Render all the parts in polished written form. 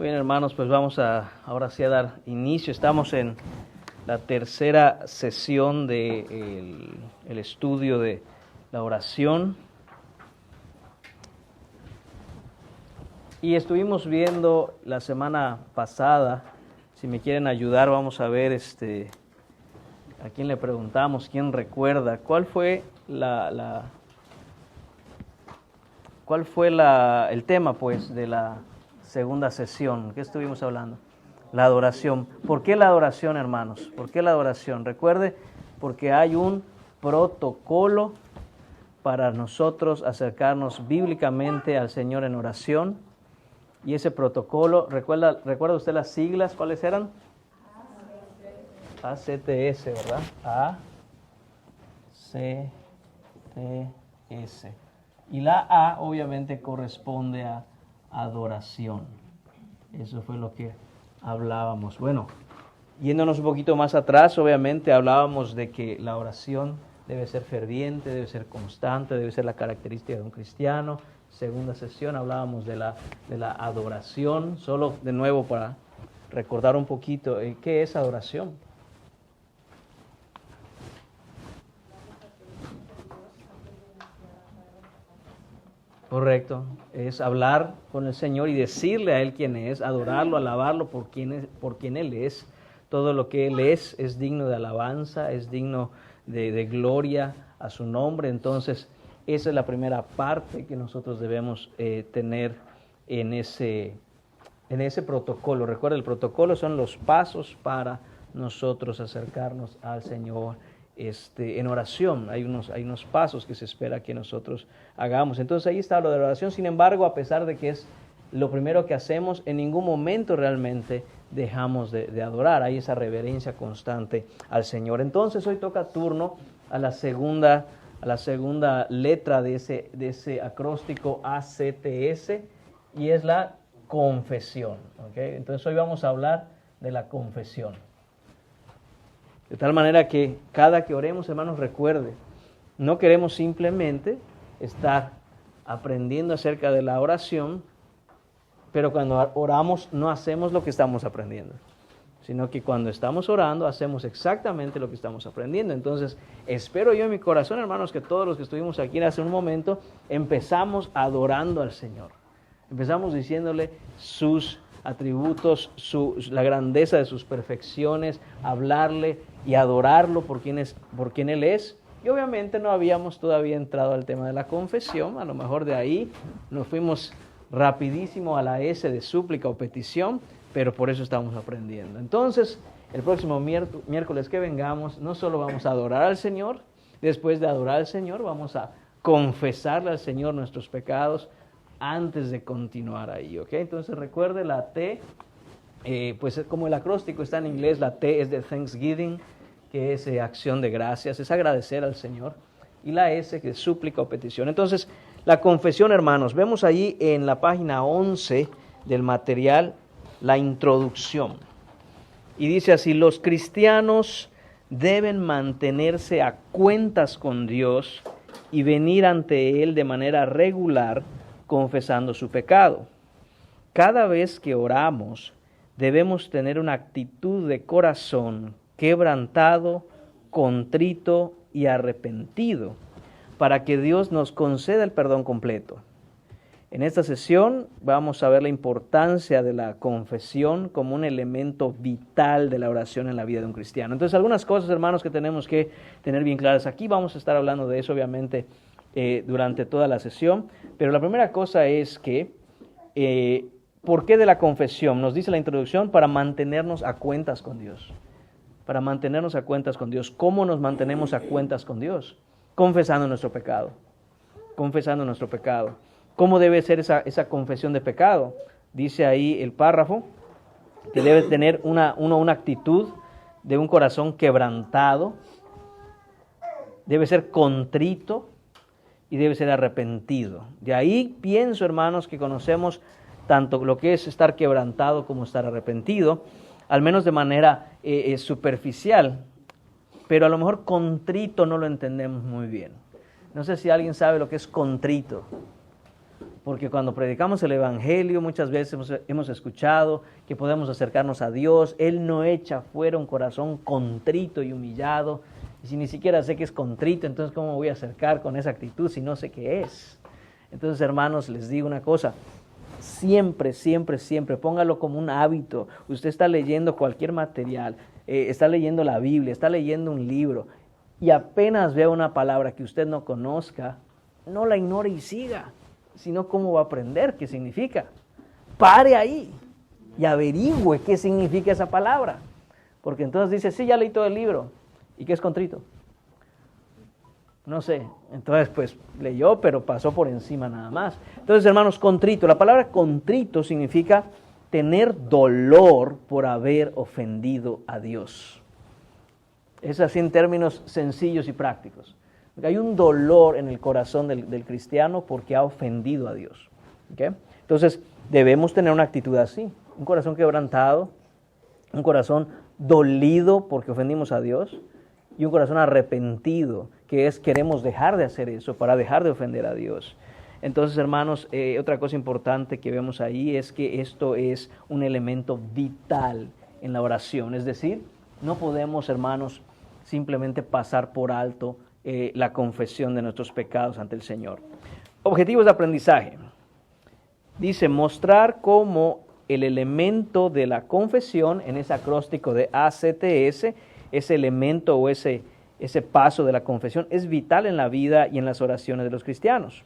Muy bien, hermanos, pues vamos ahora sí a dar inicio. Estamos en la tercera sesión del el estudio de la oración. Y estuvimos viendo la semana pasada, si me quieren ayudar, vamos a ver a quién le preguntamos, quién recuerda, cuál fue el tema, pues, de la segunda sesión. ¿Qué estuvimos hablando? La adoración. ¿Por qué la adoración, hermanos? ¿Por qué la adoración? Recuerde, porque hay un protocolo para nosotros acercarnos bíblicamente al Señor en oración. Y ese protocolo, ¿recuerda usted las siglas? ¿Cuáles eran? ACTS, ¿verdad? ACTS. Y la A obviamente corresponde a adoración. Eso fue lo que hablábamos. Bueno, yéndonos un poquito más atrás, obviamente hablábamos de que la oración debe ser ferviente, debe ser constante, debe ser la característica de un cristiano. Segunda sesión hablábamos de la adoración. Solo de nuevo para recordar un poquito, ¿qué es adoración? Correcto, es hablar con el Señor y decirle a Él quién es, adorarlo, alabarlo por quien Él es. Todo lo que Él es digno de alabanza, es digno de gloria a su nombre. Entonces, esa es la primera parte que nosotros debemos tener en ese protocolo. Recuerda, el protocolo son los pasos para nosotros acercarnos al Señor en oración. Hay unos pasos que se espera que nosotros hagamos. Entonces ahí está lo de la oración. Sin embargo, a pesar de que es lo primero que hacemos, en ningún momento realmente dejamos de adorar. Hay esa reverencia constante al Señor. Entonces hoy toca turno a la segunda letra de ese acróstico ACTS, y es la confesión. ¿Okay? Entonces hoy vamos a hablar de la confesión. De tal manera que cada que oremos, hermanos, recuerde, no queremos simplemente estar aprendiendo acerca de la oración, pero cuando oramos no hacemos lo que estamos aprendiendo, sino que cuando estamos orando hacemos exactamente lo que estamos aprendiendo. Entonces, espero yo en mi corazón, hermanos, que todos los que estuvimos aquí hace un momento, empezamos adorando al Señor. Empezamos diciéndole sus atributos, la grandeza de sus perfecciones, hablarle y adorarlo por quien Él es. Y obviamente no habíamos todavía entrado al tema de la confesión. A lo mejor de ahí nos fuimos rapidísimo a la S de súplica o petición, pero por eso estamos aprendiendo. Entonces, el próximo miércoles que vengamos, no solo vamos a adorar al Señor, después de adorar al Señor, vamos a confesarle al Señor nuestros pecados antes de continuar ahí, ¿ok? Entonces recuerde, la T, pues como el acróstico está en inglés, la T es de Thanksgiving, que es acción de gracias, es agradecer al Señor, y la S que es súplica o petición. Entonces, la confesión, hermanos, vemos allí en la página 11 del material la introducción. Y dice así: los cristianos deben mantenerse a cuentas con Dios y venir ante Él de manera regular, confesando su pecado. Cada vez que oramos, debemos tener una actitud de corazón quebrantado, contrito y arrepentido, para que Dios nos conceda el perdón completo. En esta sesión vamos a ver la importancia de la confesión como un elemento vital de la oración en la vida de un cristiano. Entonces, algunas cosas, hermanos, que tenemos que tener bien claras aquí. Vamos a estar hablando de eso, obviamente, durante toda la sesión. Pero la primera cosa es que, ¿por qué de la confesión? Nos dice la introducción: para mantenernos a cuentas con Dios. Para mantenernos a cuentas con Dios. ¿Cómo nos mantenemos a cuentas con Dios? Confesando nuestro pecado. Confesando nuestro pecado. ¿Cómo debe ser esa confesión de pecado? Dice ahí el párrafo que debe tener una actitud de un corazón quebrantado, debe ser contrito y debe ser arrepentido. De ahí pienso, hermanos, que conocemos tanto lo que es estar quebrantado como estar arrepentido, al menos de manera superficial, pero a lo mejor contrito no lo entendemos muy bien. No sé si alguien sabe lo que es contrito. Porque cuando predicamos el Evangelio, muchas veces hemos escuchado que podemos acercarnos a Dios. Él no echa fuera un corazón contrito y humillado. Y si ni siquiera sé que es contrito, entonces ¿cómo me voy a acercar con esa actitud si no sé qué es? Entonces, hermanos, les digo una cosa. Siempre, siempre, siempre, póngalo como un hábito. Usted está leyendo cualquier material, está leyendo la Biblia, está leyendo un libro, y apenas vea una palabra que usted no conozca, no la ignore y siga. Sino cómo va a aprender qué significa. Pare ahí y averigüe qué significa esa palabra. Porque entonces dice, sí, ya leí todo el libro. ¿Y qué es contrito? No sé. Entonces, pues, leyó, pero pasó por encima nada más. Entonces, hermanos, contrito. La palabra contrito significa tener dolor por haber ofendido a Dios. Es así en términos sencillos y prácticos. Porque hay un dolor en el corazón del cristiano porque ha ofendido a Dios. ¿Okay? Entonces, debemos tener una actitud así. Un corazón quebrantado, un corazón dolido porque ofendimos a Dios, y un corazón arrepentido, que es queremos dejar de hacer eso para dejar de ofender a Dios. Entonces, hermanos, otra cosa importante que vemos ahí es que esto es un elemento vital en la oración. Es decir, no podemos, hermanos, simplemente pasar por alto la confesión de nuestros pecados ante el Señor. Objetivos de aprendizaje. Dice, mostrar cómo el elemento de la confesión, en ese acróstico de ACTS, ese elemento o ese paso de la confesión es vital en la vida y en las oraciones de los cristianos.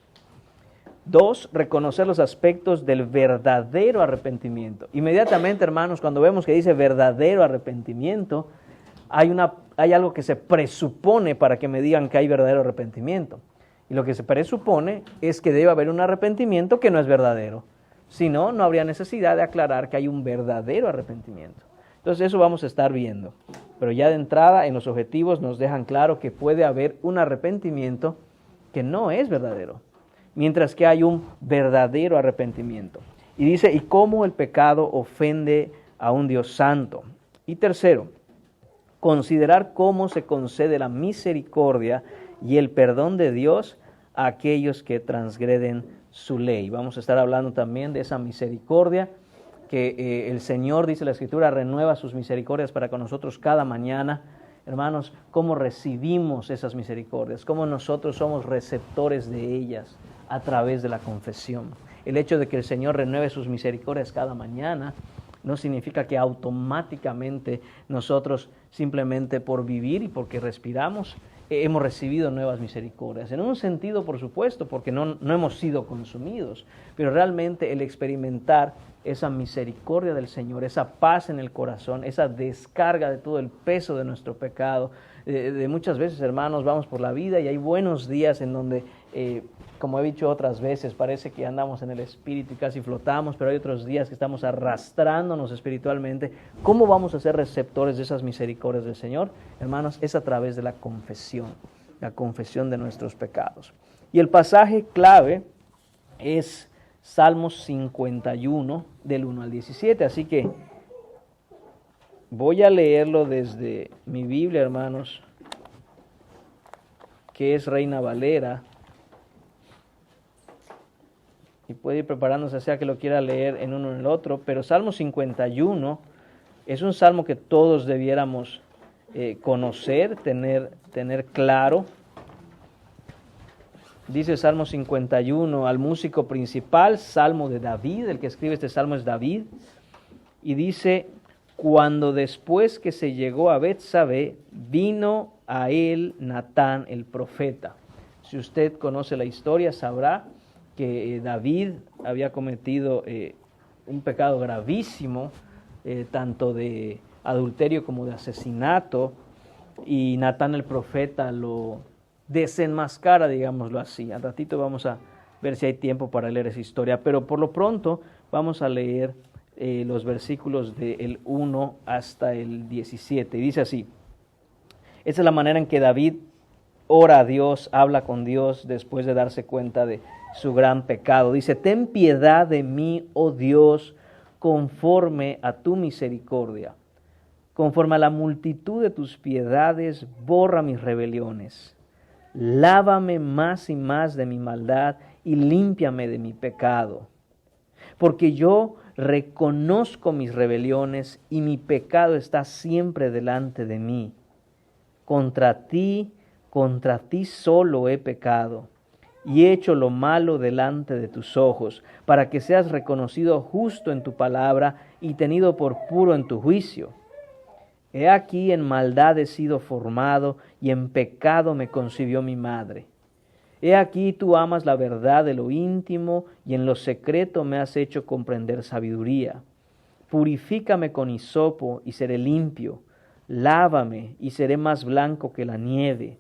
2, reconocer los aspectos del verdadero arrepentimiento. Inmediatamente, hermanos, cuando vemos que dice verdadero arrepentimiento, hay algo que se presupone para que me digan que hay verdadero arrepentimiento. Y lo que se presupone es que debe haber un arrepentimiento que no es verdadero. Si no, no habría necesidad de aclarar que hay un verdadero arrepentimiento. Entonces eso vamos a estar viendo. Pero ya de entrada en los objetivos nos dejan claro que puede haber un arrepentimiento que no es verdadero, mientras que hay un verdadero arrepentimiento. Y dice, ¿y cómo el pecado ofende a un Dios santo? Y tercero, considerar cómo se concede la misericordia y el perdón de Dios a aquellos que transgreden su ley. Vamos a estar hablando también de esa misericordia que el Señor, dice la Escritura, renueva sus misericordias para con nosotros cada mañana. Hermanos, cómo recibimos esas misericordias, cómo nosotros somos receptores de ellas a través de la confesión. El hecho de que el Señor renueve sus misericordias cada mañana no significa que automáticamente nosotros, simplemente por vivir y porque respiramos, hemos recibido nuevas misericordias. En un sentido, por supuesto, porque no hemos sido consumidos, pero realmente el experimentar esa misericordia del Señor, esa paz en el corazón, esa descarga de todo el peso de nuestro pecado. De muchas veces, hermanos, vamos por la vida y hay buenos días en donde, como he dicho otras veces, parece que andamos en el espíritu y casi flotamos, pero hay otros días que estamos arrastrándonos espiritualmente. ¿Cómo vamos a ser receptores de esas misericordias del Señor? Hermanos, es a través de la confesión de nuestros pecados. Y el pasaje clave es Salmos 51, del 1 al 17, así que voy a leerlo desde mi Biblia, hermanos, que es Reina Valera, y puede ir preparándose, sea que lo quiera leer en uno o en el otro, pero Salmo 51 es un salmo que todos debiéramos conocer, tener claro. Dice Salmo 51, al músico principal, Salmo de David, el que escribe este salmo es David, y dice, cuando después que se llegó a Betsabé, vino a él Natán el profeta. Si usted conoce la historia, sabrá que David había cometido un pecado gravísimo, tanto de adulterio como de asesinato, y Natán el profeta lo desenmascara, digámoslo así. Al ratito vamos a ver si hay tiempo para leer esa historia, pero por lo pronto vamos a leer los versículos del 1 hasta el 17. Y dice así, esa es la manera en que David ora a Dios, habla con Dios después de darse cuenta de su gran pecado. Dice, ten piedad de mí, oh Dios, conforme a tu misericordia. Conforme a la multitud de tus piedades, borra mis rebeliones. Lávame más y más de mi maldad y límpiame de mi pecado. Porque yo reconozco mis rebeliones y mi pecado está siempre delante de mí. Contra ti solo he pecado y he hecho lo malo delante de tus ojos, para que seas reconocido justo en tu palabra y tenido por puro en tu juicio. He aquí en maldad he sido formado y en pecado me concibió mi madre. He aquí tú amas la verdad de lo íntimo y en lo secreto me has hecho comprender sabiduría. Purifícame con hisopo y seré limpio. Lávame y seré más blanco que la nieve.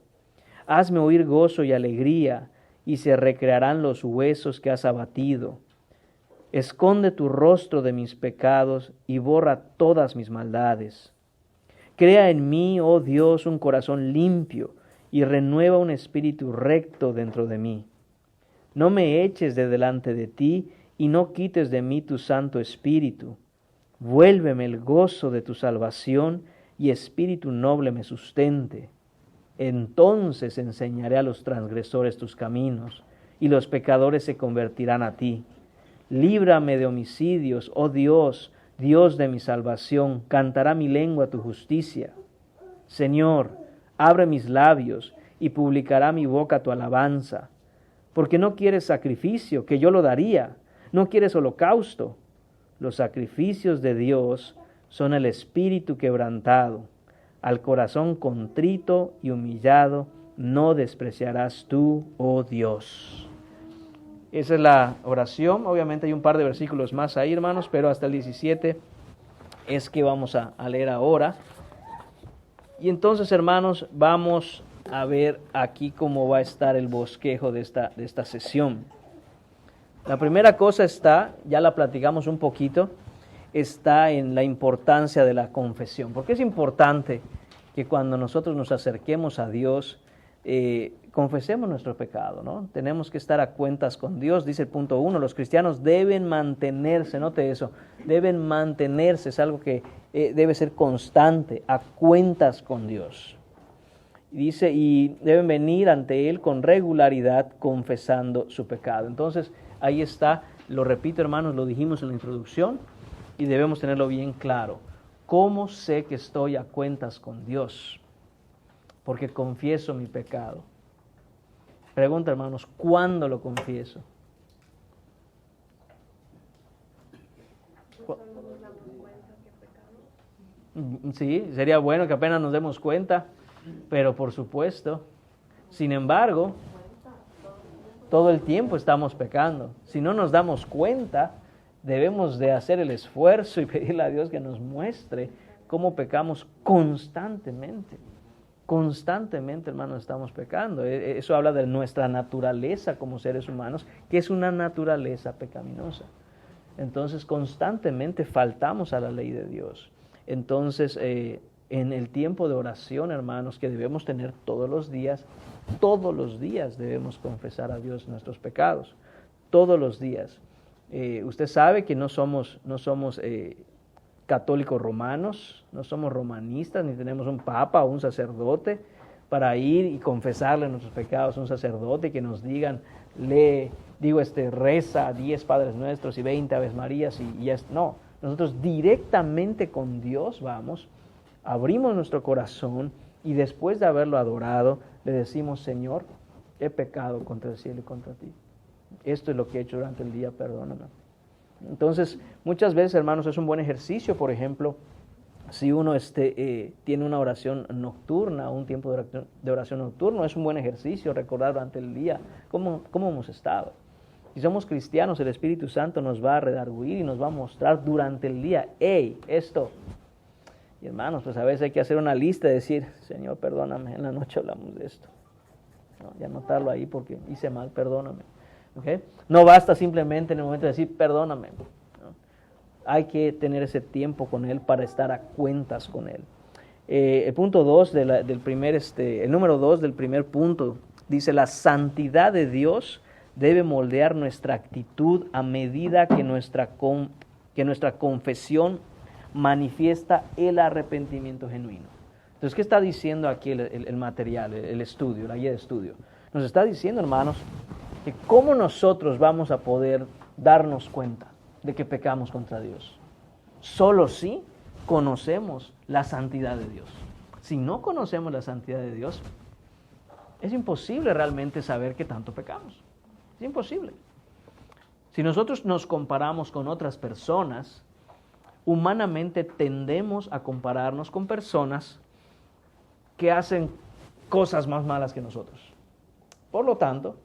Hazme oír gozo y alegría y se recrearán los huesos que has abatido. Esconde tu rostro de mis pecados y borra todas mis maldades. Crea en mí, oh Dios, un corazón limpio y renueva un espíritu recto dentro de mí. No me eches de delante de ti y no quites de mí tu Santo Espíritu. Vuélveme el gozo de tu salvación y espíritu noble me sustente. Entonces enseñaré a los transgresores tus caminos y los pecadores se convertirán a ti. Líbrame de homicidios, oh Dios, Dios de mi salvación, cantará mi lengua tu justicia. Señor, abre mis labios y publicará mi boca tu alabanza. Porque no quieres sacrificio, que yo lo daría, no quieres holocausto. Los sacrificios de Dios son el espíritu quebrantado. Al corazón contrito y humillado no despreciarás tú, oh Dios. Esa es la oración. Obviamente hay un par de versículos más ahí, hermanos, pero hasta el 17 es que vamos a leer ahora. Y entonces, hermanos, vamos a ver aquí cómo va a estar el bosquejo de esta sesión. La primera cosa está, ya la platicamos un poquito, está en la importancia de la confesión. Porque es importante que cuando nosotros nos acerquemos a Dios, confesemos nuestro pecado, ¿no? Tenemos que estar a cuentas con Dios. Dice el punto 1, los cristianos deben mantenerse, note eso, deben mantenerse, es algo que debe ser constante, a cuentas con Dios. Dice, y deben venir ante Él con regularidad confesando su pecado. Entonces, ahí está, lo repito, hermanos, lo dijimos en la introducción y debemos tenerlo bien claro. ¿Cómo sé que estoy a cuentas con Dios? Porque confieso mi pecado. Pregunta, hermanos, ¿cuándo lo confieso? Sí, sería bueno que apenas nos demos cuenta, pero por supuesto, sin embargo, todo el tiempo estamos pecando. Si no nos damos cuenta, debemos de hacer el esfuerzo y pedirle a Dios que nos muestre cómo pecamos constantemente. Constantemente, hermanos, estamos pecando. Eso habla de nuestra naturaleza como seres humanos, que es una naturaleza pecaminosa. Entonces, constantemente faltamos a la ley de Dios. Entonces, en el tiempo de oración, hermanos, que debemos tener todos los días debemos confesar a Dios nuestros pecados. Todos los días. Usted sabe que no somos católicos romanos, no somos romanistas, ni tenemos un papa o un sacerdote para ir y confesarle nuestros pecados a un sacerdote que nos digan, reza 10 Padres Nuestros y 20 Aves Marías y ya. No, nosotros directamente con Dios vamos, abrimos nuestro corazón y después de haberlo adorado, le decimos, Señor, he pecado contra el cielo y contra ti. Esto es lo que he hecho durante el día, perdóname. Entonces, muchas veces, hermanos, es un buen ejercicio, por ejemplo, si uno tiene una oración nocturna, un tiempo de oración nocturno, es un buen ejercicio recordar durante el día cómo hemos estado. Si somos cristianos, el Espíritu Santo nos va a redarguir y nos va a mostrar durante el día, esto. Y hermanos, pues a veces hay que hacer una lista y decir, Señor, perdóname, en la noche hablamos de esto. No, y anotarlo ahí porque hice mal, perdóname. ¿Okay? No basta simplemente en el momento de decir, perdóname. ¿No? Hay que tener ese tiempo con Él para estar a cuentas con Él. El punto 2 el número 2 del primer punto dice, la santidad de Dios debe moldear nuestra actitud a medida que nuestra confesión manifiesta el arrepentimiento genuino. Entonces, ¿qué está diciendo aquí el material, el estudio, la guía de estudio? Nos está diciendo, hermanos, que cómo nosotros vamos a poder darnos cuenta de que pecamos contra Dios. Solo si conocemos la santidad de Dios. Si no conocemos la santidad de Dios, es imposible realmente saber qué tanto pecamos. Es imposible. Si nosotros nos comparamos con otras personas, humanamente tendemos a compararnos con personas que hacen cosas más malas que nosotros. Por lo tanto,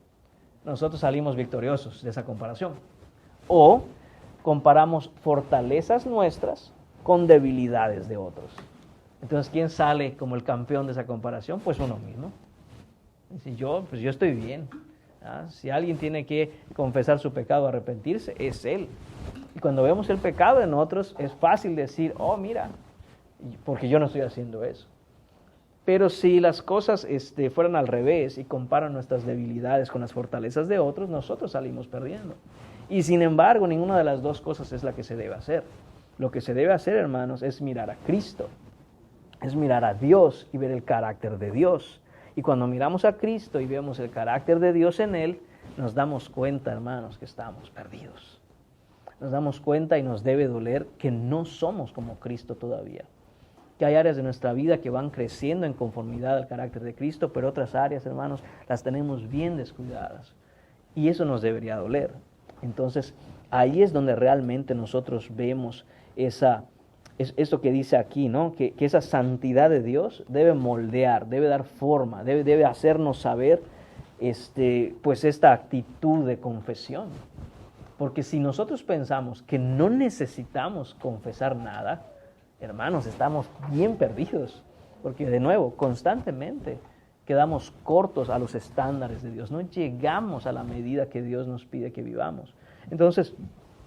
nosotros salimos victoriosos de esa comparación. O comparamos fortalezas nuestras con debilidades de otros. Entonces, ¿quién sale como el campeón de esa comparación? Pues uno mismo. Si yo estoy bien. Si alguien tiene que confesar su pecado, arrepentirse, es él. Y cuando vemos el pecado en otros, es fácil decir, oh, mira, porque yo no estoy haciendo eso. Pero si las cosas fueran al revés y comparan nuestras debilidades con las fortalezas de otros, nosotros salimos perdiendo. Y sin embargo, ninguna de las dos cosas es la que se debe hacer. Lo que se debe hacer, hermanos, es mirar a Cristo. Es mirar a Dios y ver el carácter de Dios. Y cuando miramos a Cristo y vemos el carácter de Dios en Él, nos damos cuenta, hermanos, que estamos perdidos. Nos damos cuenta y nos debe doler que no somos como Cristo todavía. Que hay áreas de nuestra vida que van creciendo en conformidad al carácter de Cristo, pero otras áreas, hermanos, las tenemos bien descuidadas. Y eso nos debería doler. Entonces, ahí es donde realmente nosotros vemos esto que dice aquí, ¿no? Que esa santidad de Dios debe moldear, debe dar forma, debe hacernos saber pues esta actitud de confesión. Porque si nosotros pensamos que no necesitamos confesar nada, hermanos, estamos bien perdidos. Porque de nuevo, constantemente quedamos cortos a los estándares de Dios. No llegamos a la medida que Dios nos pide que vivamos. Entonces,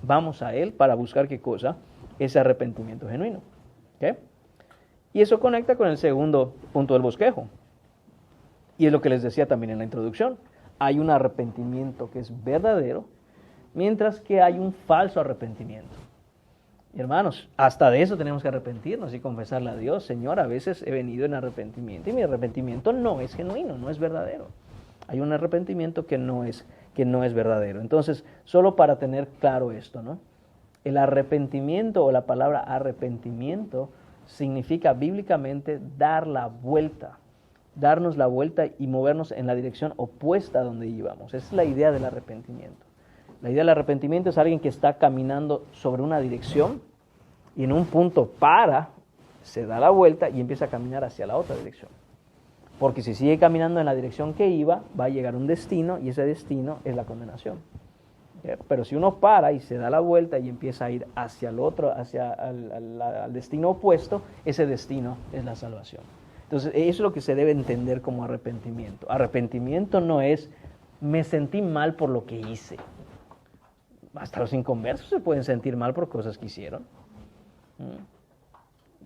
vamos a Él para buscar ¿qué cosa? Ese arrepentimiento genuino. ¿Okay? Y eso conecta con el segundo punto del bosquejo. Y es lo que les decía también en la introducción. Hay un arrepentimiento que es verdadero, mientras que hay un falso arrepentimiento. Y hermanos, hasta de eso tenemos que arrepentirnos y confesarle a Dios. Señor, a veces he venido en arrepentimiento y mi arrepentimiento no es genuino, no es verdadero. Hay un arrepentimiento que no es verdadero. Entonces, solo para tener claro esto, ¿no? El arrepentimiento o la palabra arrepentimiento significa bíblicamente dar la vuelta, darnos la vuelta y movernos en la dirección opuesta a donde íbamos. Esa es la idea del arrepentimiento. La idea del arrepentimiento es alguien que está caminando sobre una dirección y en un punto se da la vuelta y empieza a caminar hacia la otra dirección. Porque si sigue caminando en la dirección que iba, va a llegar a un destino y ese destino es la condenación. Pero si uno para y se da la vuelta y empieza a ir hacia el otro, al destino opuesto, ese destino es la salvación. Entonces, eso es lo que se debe entender como arrepentimiento. Arrepentimiento no es, me sentí mal por lo que hice. Hasta los inconversos se pueden sentir mal por cosas que hicieron.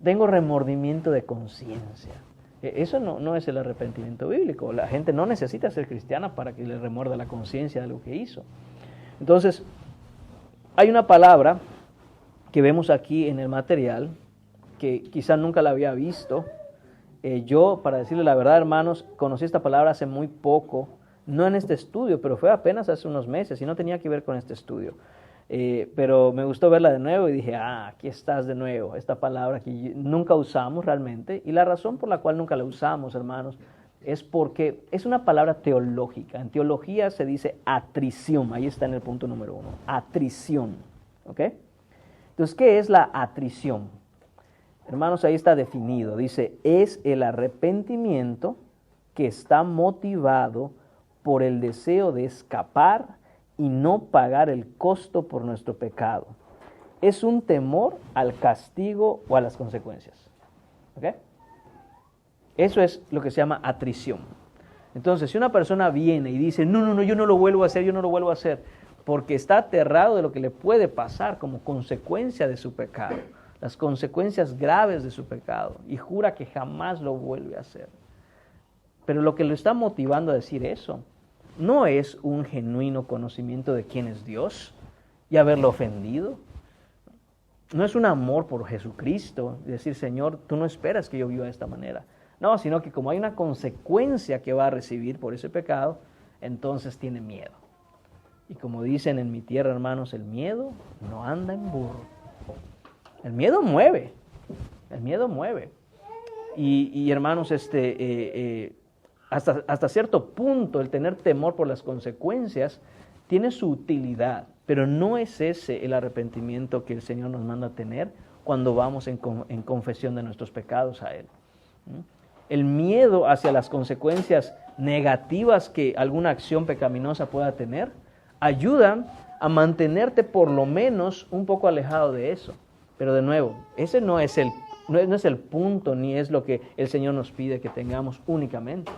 Tengo remordimiento de conciencia. Eso no es el arrepentimiento bíblico. La gente no necesita ser cristiana para que le remuerda la conciencia de lo que hizo. Entonces, hay una palabra que vemos aquí en el material, que quizás nunca la había visto. Yo, para decirle la verdad, hermanos, conocí esta palabra hace muy poco, no en este estudio, pero fue apenas hace unos meses y no tenía que ver con este estudio. Pero me gustó verla de nuevo y dije, aquí estás de nuevo, esta palabra que nunca usamos realmente. Y la razón por la cual nunca la usamos, hermanos, es porque es una palabra teológica. En teología se dice atrición, ahí está en el punto número 1, atrición. ¿Ok? Entonces, ¿qué es la atrición? Hermanos, ahí está definido. Dice, es el arrepentimiento que está motivado por el deseo de escapar y no pagar el costo por nuestro pecado. Es un temor al castigo o a las consecuencias. ¿Ok? Eso es lo que se llama atrición. Entonces, si una persona viene y dice, no, yo no lo vuelvo a hacer, porque está aterrado de lo que le puede pasar como consecuencia de su pecado, las consecuencias graves de su pecado, y jura que jamás lo vuelve a hacer. Pero lo que lo está motivando a decir eso no es un genuino conocimiento de quién es Dios y haberlo ofendido. No es un amor por Jesucristo y decir, Señor, tú no esperas que yo viva de esta manera. No, sino que como hay una consecuencia que va a recibir por ese pecado, entonces tiene miedo. Y como dicen en mi tierra, hermanos, el miedo no anda en burro. El miedo mueve. El miedo mueve. Y hermanos, hasta cierto punto el tener temor por las consecuencias tiene su utilidad, pero no es ese el arrepentimiento que el Señor nos manda a tener cuando vamos en confesión de nuestros pecados a Él. El miedo hacia las consecuencias negativas que alguna acción pecaminosa pueda tener ayudan a mantenerte por lo menos un poco alejado de eso. Pero de nuevo, ese no es el punto ni es lo que el Señor nos pide que tengamos únicamente.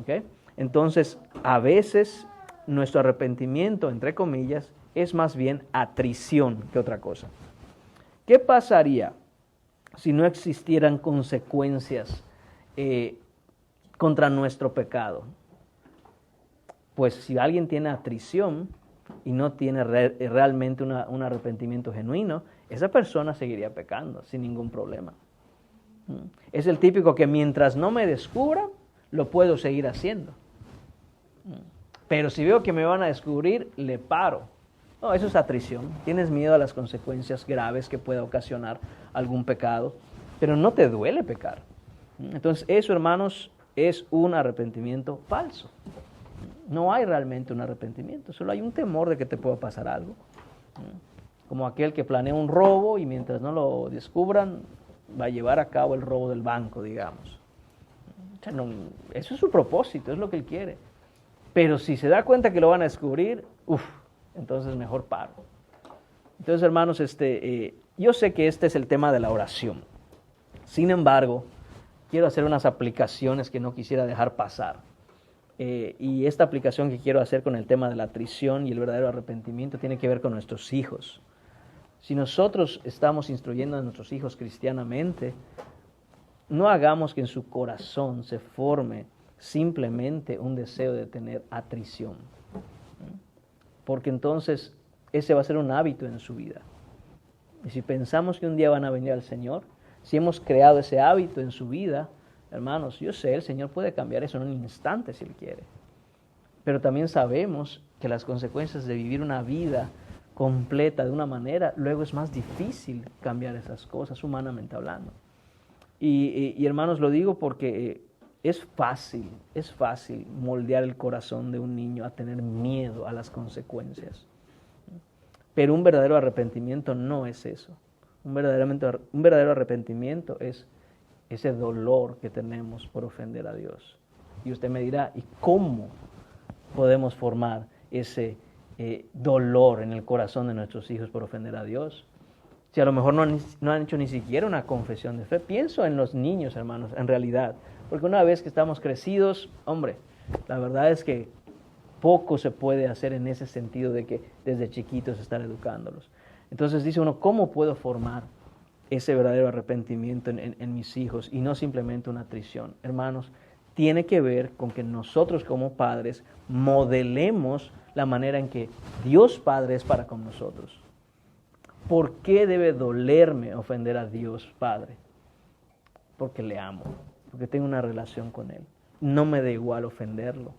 ¿Okay? Entonces, a veces nuestro arrepentimiento, entre comillas, es más bien atrición que otra cosa. ¿Qué pasaría si no existieran consecuencias contra nuestro pecado? Pues si alguien tiene atrición y no tiene realmente un arrepentimiento genuino, esa persona seguiría pecando sin ningún problema. Es el típico que mientras no me descubra, lo puedo seguir haciendo. Pero si veo que me van a descubrir, le paro. No, eso es atrición. Tienes miedo a las consecuencias graves que pueda ocasionar algún pecado, pero no te duele pecar. Entonces, eso, hermanos, es un arrepentimiento falso. No hay realmente un arrepentimiento, solo hay un temor de que te pueda pasar algo. Como aquel que planea un robo y mientras no lo descubran, va a llevar a cabo el robo del banco, digamos. O sea, no, eso es su propósito, es lo que él quiere. Pero si se da cuenta que lo van a descubrir, entonces mejor paro. Entonces, hermanos, yo sé que este es el tema de la oración. Sin embargo, quiero hacer unas aplicaciones que no quisiera dejar pasar. Y esta aplicación que quiero hacer con el tema de la atrición y el verdadero arrepentimiento tiene que ver con nuestros hijos. Si nosotros estamos instruyendo a nuestros hijos cristianamente, no hagamos que en su corazón se forme simplemente un deseo de tener atrición. Porque entonces ese va a ser un hábito en su vida. Y si pensamos que un día van a venir al Señor, si hemos creado ese hábito en su vida, hermanos, yo sé, el Señor puede cambiar eso en un instante si Él quiere. Pero también sabemos que las consecuencias de vivir una vida completa de una manera, luego es más difícil cambiar esas cosas, humanamente hablando. Y hermanos, lo digo porque es fácil moldear el corazón de un niño a tener miedo a las consecuencias. Pero un verdadero arrepentimiento no es eso. Un verdadero arrepentimiento es ese dolor que tenemos por ofender a Dios. Y usted me dirá, ¿y cómo podemos formar ese dolor en el corazón de nuestros hijos por ofender a Dios? Si a lo mejor no han hecho ni siquiera una confesión de fe. Pienso en los niños, hermanos, en realidad. Porque una vez que estamos crecidos, hombre, la verdad es que poco se puede hacer en ese sentido de que desde chiquitos estar educándolos. Entonces dice uno, ¿cómo puedo formar ese verdadero arrepentimiento en mis hijos y no simplemente una atrición? Hermanos, tiene que ver con que nosotros como padres modelemos la manera en que Dios Padre es para con nosotros. ¿Por qué debe dolerme ofender a Dios Padre? Porque le amo, porque tengo una relación con Él. No me da igual ofenderlo.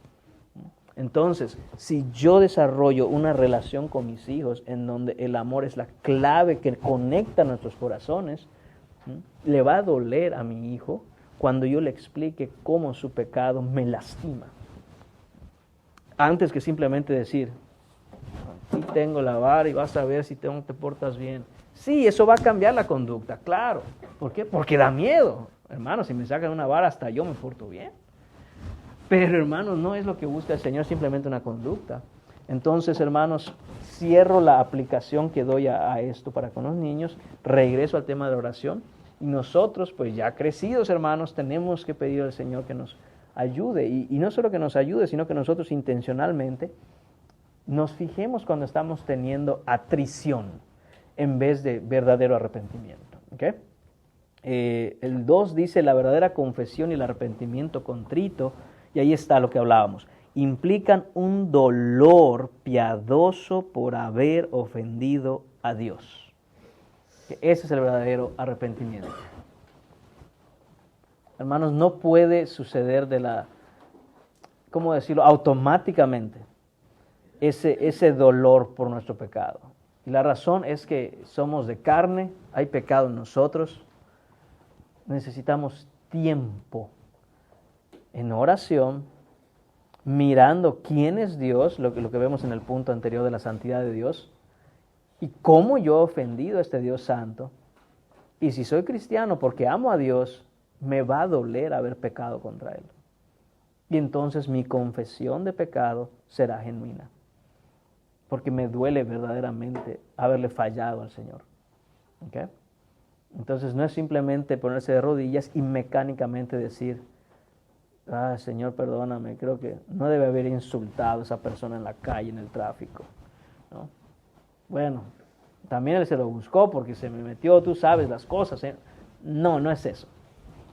Entonces, si yo desarrollo una relación con mis hijos en donde el amor es la clave que conecta nuestros corazones, le va a doler a mi hijo cuando yo le explique cómo su pecado me lastima. Antes que simplemente decir, aquí tengo la vara y vas a ver si te portas bien. Sí, eso va a cambiar la conducta, claro. ¿Por qué? Porque da miedo. Hermano, si me sacan una vara, hasta yo me porto bien. Pero, hermanos, no es lo que busca el Señor, simplemente una conducta. Entonces, hermanos, cierro la aplicación que doy a esto para con los niños, regreso al tema de la oración, y nosotros, pues ya crecidos, hermanos, tenemos que pedir al Señor que nos ayude, y no solo que nos ayude, sino que nosotros intencionalmente nos fijemos cuando estamos teniendo atrición en vez de verdadero arrepentimiento. ¿Okay? El 2 dice la verdadera confesión y el arrepentimiento contrito, y ahí está lo que hablábamos. Implican un dolor piadoso por haber ofendido a Dios. Ese es el verdadero arrepentimiento. Hermanos, no puede suceder ¿cómo decirlo?, automáticamente. ese dolor por nuestro pecado. Y la razón es que somos de carne, hay pecado en nosotros, necesitamos tiempo en oración, mirando quién es Dios, lo que vemos en el punto anterior de la santidad de Dios, y cómo yo he ofendido a este Dios santo. Y si soy cristiano porque amo a Dios, me va a doler haber pecado contra Él. Y entonces mi confesión de pecado será genuina, porque me duele verdaderamente haberle fallado al Señor. ¿Okay? Entonces no es simplemente ponerse de rodillas y mecánicamente decir, Señor, perdóname, creo que no debe haber insultado a esa persona en la calle, en el tráfico, ¿no? Bueno, también Él se lo buscó porque se me metió, tú sabes las cosas, ¿eh? No es eso,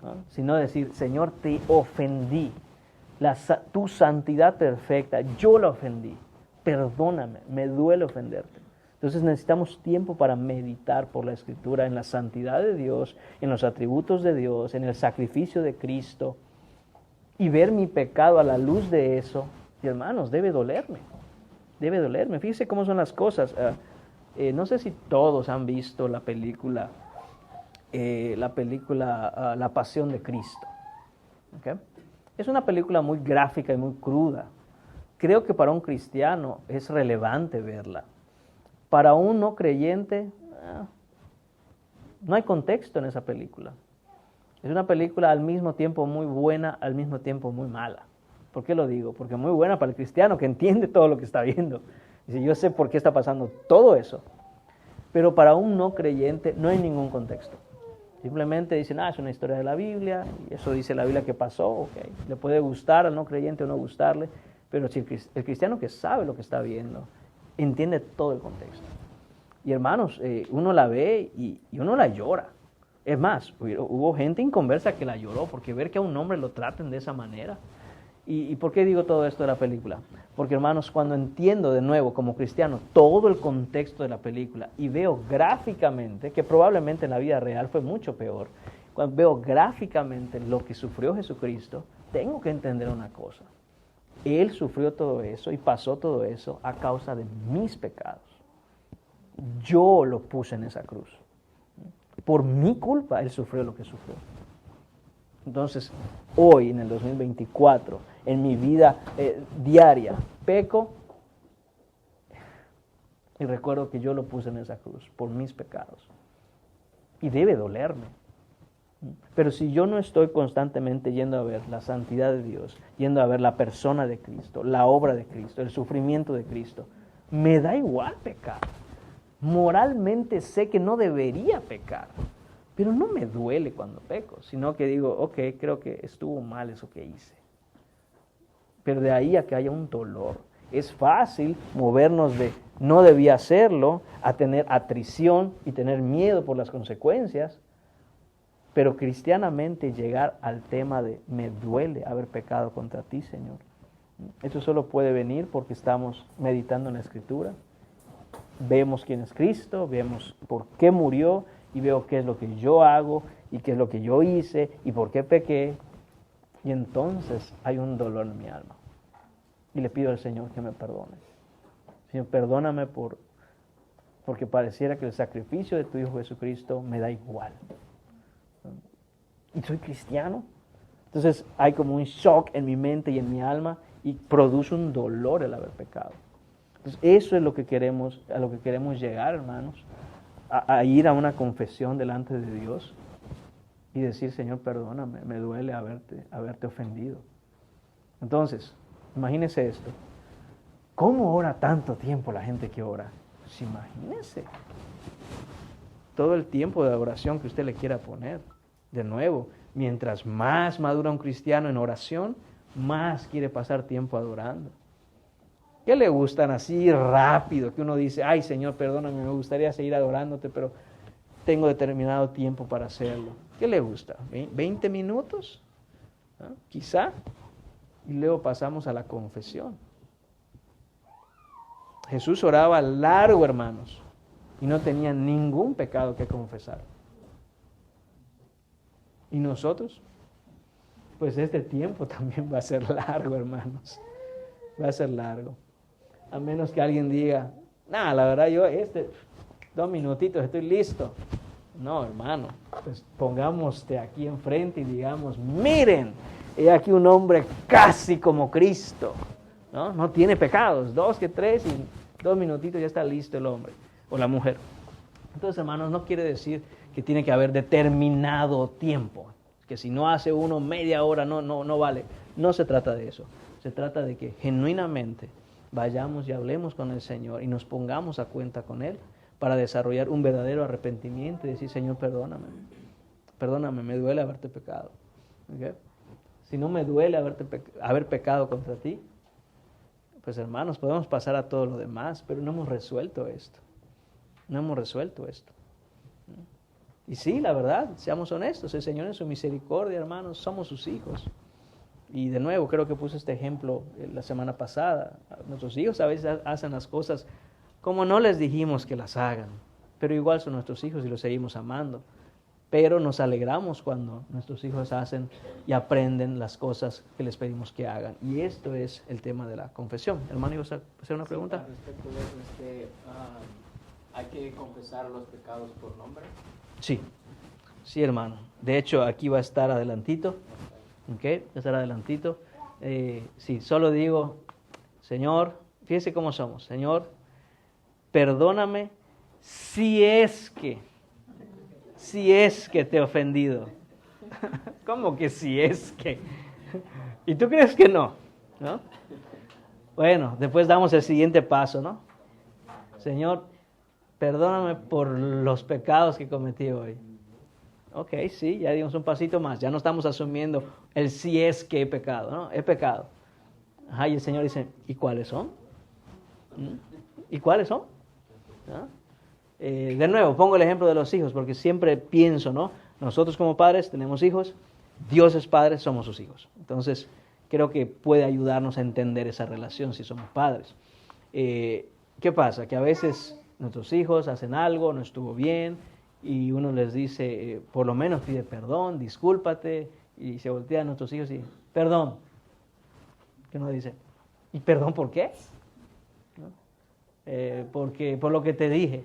¿no? Sino decir, Señor, te ofendí, tu santidad perfecta, yo la ofendí, perdóname, me duele ofenderte. Entonces necesitamos tiempo para meditar por la Escritura en la santidad de Dios, en los atributos de Dios, en el sacrificio de Cristo, y ver mi pecado a la luz de eso. Y hermanos, debe dolerme. Fíjense cómo son las cosas. No sé si todos han visto la película La Pasión de Cristo. ¿Okay? Es una película muy gráfica y muy cruda. Creo que para un cristiano es relevante verla. Para un no creyente, no hay contexto en esa película. Es una película al mismo tiempo muy buena, al mismo tiempo muy mala. ¿Por qué lo digo? Porque muy buena para el cristiano que entiende todo lo que está viendo. Dice, yo sé por qué está pasando todo eso. Pero para un no creyente no hay ningún contexto. Simplemente dicen, es una historia de la Biblia, y eso dice la Biblia que pasó, okay. Le puede gustar al no creyente o no gustarle, pero si el cristiano que sabe lo que está viendo, entiende todo el contexto. Y hermanos, uno la ve y uno la llora. Es más, hubo gente inconversa que la lloró, porque ver que a un hombre lo traten de esa manera. ¿Y por qué digo todo esto de la película? Porque hermanos, cuando entiendo de nuevo como cristiano todo el contexto de la película y veo gráficamente, que probablemente en la vida real fue mucho peor, cuando veo gráficamente lo que sufrió Jesucristo, tengo que entender una cosa. Él sufrió todo eso y pasó todo eso a causa de mis pecados. Yo lo puse en esa cruz. Por mi culpa, Él sufrió lo que sufrió. Entonces, hoy, en el 2024, en mi vida diaria, peco y recuerdo que yo lo puse en esa cruz por mis pecados. Y debe dolerme. Pero si yo no estoy constantemente yendo a ver la santidad de Dios, yendo a ver la persona de Cristo, la obra de Cristo, el sufrimiento de Cristo, me da igual pecar. Moralmente sé que no debería pecar, pero no me duele cuando peco, sino que digo, ok, creo que estuvo mal eso que hice. Pero de ahí a que haya un dolor, es fácil movernos de no debía hacerlo, a tener atrición y tener miedo por las consecuencias, pero cristianamente llegar al tema de me duele haber pecado contra ti, Señor. Eso solo puede venir porque estamos meditando en la Escritura. Vemos quién es Cristo, vemos por qué murió y veo qué es lo que yo hago y qué es lo que yo hice y por qué pequé. Y entonces hay un dolor en mi alma. Y le pido al Señor que me perdone. Señor, perdóname porque pareciera que el sacrificio de tu Hijo Jesucristo me da igual. Y soy cristiano. Entonces hay como un shock en mi mente y en mi alma y produce un dolor el haber pecado. Entonces, eso es lo que queremos, a lo que queremos llegar, hermanos, a ir a una confesión delante de Dios y decir, Señor, perdóname, me duele haberte ofendido. Entonces, imagínese esto. ¿Cómo ora tanto tiempo la gente que ora? Pues imagínese todo el tiempo de oración que usted le quiera poner. De nuevo, mientras más madura un cristiano en oración, más quiere pasar tiempo adorando. ¿Qué le gustan así rápido? Que uno dice, ay Señor, perdóname, me gustaría seguir adorándote, pero tengo determinado tiempo para hacerlo. ¿Qué le gusta? ¿20 minutos? ¿Ah? Quizá. Y luego pasamos a la confesión. Jesús oraba largo, hermanos, y no tenía ningún pecado que confesar. ¿Y nosotros? Pues este tiempo también va a ser largo, hermanos. Va a ser largo. A menos que alguien diga, la verdad yo 2 minutitos estoy listo. No, hermano, pues pongámoste aquí enfrente y digamos, miren, he aquí un hombre casi como Cristo, ¿no? No tiene pecados, 2 que 3 y 2 minutitos ya está listo el hombre o la mujer. Entonces, hermanos, no quiere decir que tiene que haber determinado tiempo, que si no hace uno media hora no vale. No se trata de eso, se trata de que genuinamente vayamos y hablemos con el Señor y nos pongamos a cuenta con Él para desarrollar un verdadero arrepentimiento y decir, Señor, perdóname, me duele haberte pecado. ¿Okay? Si no me duele haber pecado contra ti, pues hermanos, podemos pasar a todo lo demás, pero no hemos resuelto esto. Y sí, la verdad, seamos honestos, el Señor en su misericordia, hermanos, somos sus hijos. Y de nuevo, creo que puse este ejemplo la semana pasada. Nuestros hijos a veces hacen las cosas como no les dijimos que las hagan, pero igual son nuestros hijos y los seguimos amando. Pero nos alegramos cuando nuestros hijos hacen y aprenden las cosas que les pedimos que hagan. Y esto es el tema de la confesión. Hermano, ¿ibas a hacer una pregunta? Con respecto de eso, ¿hay que confesar los pecados por nombre? Sí, hermano. De hecho, aquí va a estar adelantito. ¿Ok? Va a estar adelantito. Sí, solo digo, Señor, fíjese cómo somos. Señor, perdóname si es que te he ofendido. ¿Cómo que si es que? ¿Y tú crees que no? ¿No? Bueno, después damos el siguiente paso, ¿no? Señor, perdóname por los pecados que cometí hoy. Ok, sí, ya dimos un pasito más. Ya no estamos asumiendo el si es que he pecado, ¿no? He pecado. Ajá, y el Señor dice, ¿y cuáles son? ¿Y cuáles son? ¿No? De nuevo, pongo el ejemplo de los hijos, porque siempre pienso, ¿no? Nosotros como padres tenemos hijos, Dios es padre, somos sus hijos. Entonces, creo que puede ayudarnos a entender esa relación si somos padres. ¿Qué pasa? Que a veces nuestros hijos hacen algo, no estuvo bien, y uno les dice, por lo menos pide perdón, discúlpate, y se voltean nuestros hijos y, perdón. ¿Qué uno dice? ¿Y perdón por qué? ¿No? Porque por lo que te dije.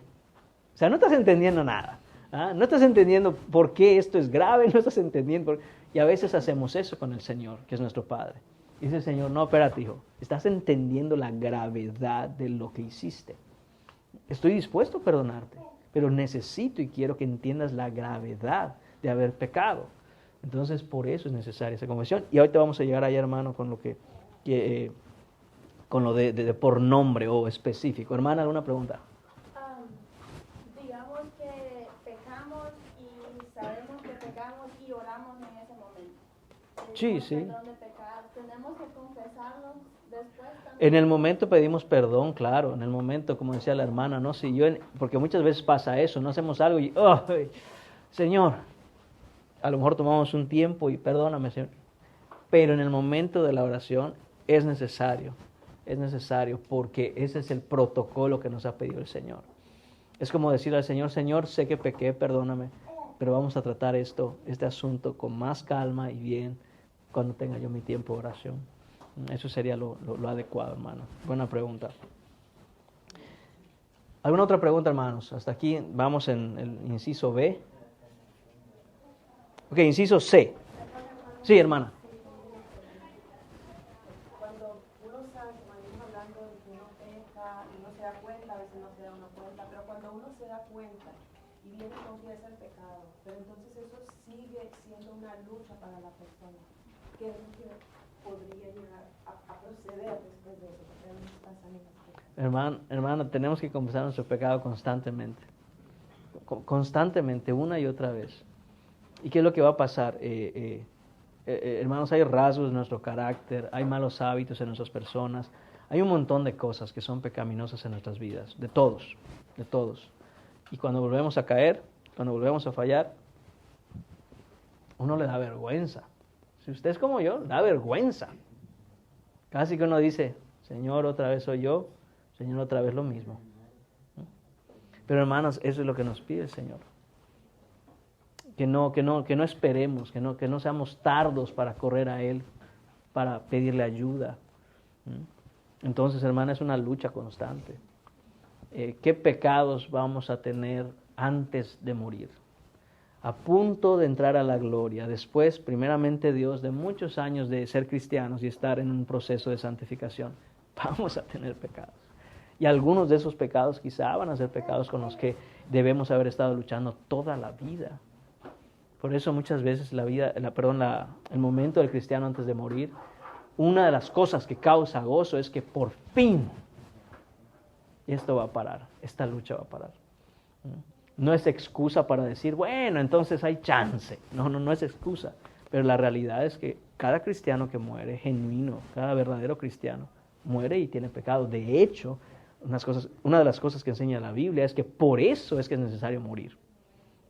O sea, no estás entendiendo nada. ¿Ah? No estás entendiendo por qué esto es grave, no estás entendiendo. Y a veces hacemos eso con el Señor, que es nuestro Padre. Dice el Señor, no, espérate, hijo, estás entendiendo la gravedad de lo que hiciste. Estoy dispuesto a perdonarte, pero necesito y quiero que entiendas la gravedad de haber pecado. Entonces, por eso es necesaria esa confesión. Y ahorita vamos a llegar allá, hermano, con lo con lo de por nombre o específico. Hermana, ¿alguna pregunta? Digamos que pecamos y sabemos que pecamos y oramos en ese momento. Sí. Perdón de pecado. ¿Tenemos que confesarlo después también? En el momento pedimos perdón, claro. En el momento, como decía la hermana, ¿no? Si porque muchas veces pasa eso, no hacemos algo y, oh, Señor, a lo mejor tomamos un tiempo y perdóname, Señor. Pero en el momento de la oración es necesario porque ese es el protocolo que nos ha pedido el Señor. Es como decirle al Señor, Señor, sé que pequé, perdóname, pero vamos a tratar este asunto con más calma y bien cuando tenga yo mi tiempo de oración. Eso sería lo adecuado, hermano. Buena pregunta. ¿Alguna otra pregunta, hermanos? Hasta aquí vamos en el inciso B. Ok, inciso C. Sí, hermana. Cuando uno sabe, como venimos hablando de que uno peca y no se da cuenta, a veces no se da una cuenta, pero cuando uno se da cuenta y viene y confiesa el pecado, pero entonces eso sigue siendo una lucha para la persona, ¿qué es lo que podría llegar a proceder después de eso? Porque a veces pasan esas cosas. Hermano, tenemos que confesar nuestro pecado constantemente. Constantemente, una y otra vez. ¿Y qué es lo que va a pasar? Hermanos, hay rasgos de nuestro carácter, hay malos hábitos en nuestras personas, hay un montón de cosas que son pecaminosas en nuestras vidas, de todos. Y cuando volvemos a caer, cuando volvemos a fallar, uno le da vergüenza. Si usted es como yo, da vergüenza. Casi que uno dice, Señor, otra vez soy yo, Señor, otra vez lo mismo. Pero hermanos, eso es lo que nos pide el Señor. Que no esperemos, que no seamos tardos para correr a Él, para pedirle ayuda. Entonces, hermana, es una lucha constante. ¿Qué pecados vamos a tener antes de morir? A punto de entrar a la gloria. Después, primeramente Dios, de muchos años de ser cristianos y estar en un proceso de santificación, vamos a tener pecados. Y algunos de esos pecados quizá van a ser pecados con los que debemos haber estado luchando toda la vida. Por eso muchas veces el momento del cristiano antes de morir, una de las cosas que causa gozo es que por fin esto va a parar, esta lucha va a parar. No es excusa para decir, bueno, entonces hay chance. No es excusa. Pero la realidad es que cada cristiano que muere, genuino, cada verdadero cristiano, muere y tiene pecado. De hecho, una de las cosas que enseña la Biblia es que por eso es que es necesario morir.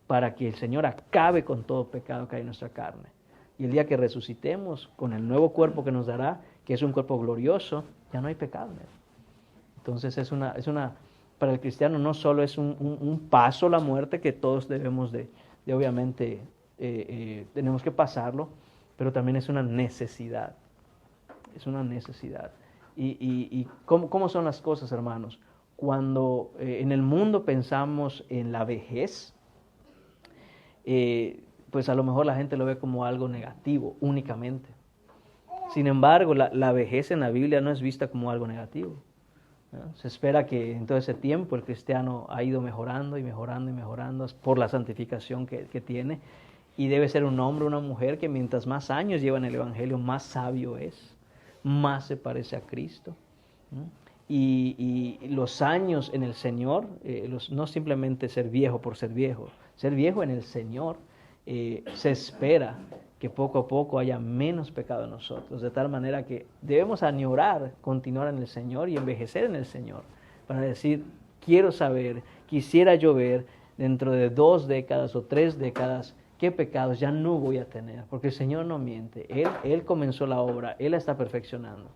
Para que el Señor acabe con todo pecado que hay en nuestra carne. Y el día que resucitemos con el nuevo cuerpo que nos dará, que es un cuerpo glorioso, ya no hay pecado en él. Entonces para el cristiano no solo es un paso la muerte que todos debemos de obviamente, tenemos que pasarlo, pero también es una necesidad. Es una necesidad. ¿Y cómo son las cosas, hermanos? Cuando en el mundo pensamos en la vejez, pues a lo mejor la gente lo ve como algo negativo únicamente. Sin embargo, la vejez en la Biblia no es vista como algo negativo. Se espera que en todo ese tiempo el cristiano ha ido mejorando y mejorando y mejorando por la santificación que tiene, y debe ser un hombre o una mujer que mientras más años lleva en el Evangelio, más sabio es, más se parece a Cristo. Y los años en el Señor, no simplemente ser viejo por ser viejo en el Señor, se espera que poco a poco haya menos pecado en nosotros, de tal manera que debemos añorar, continuar en el Señor y envejecer en el Señor, para decir, quiero saber, quisiera yo ver dentro de 2 décadas o 3 décadas qué pecados ya no voy a tener, porque el Señor no miente, Él comenzó la obra, Él la está perfeccionando.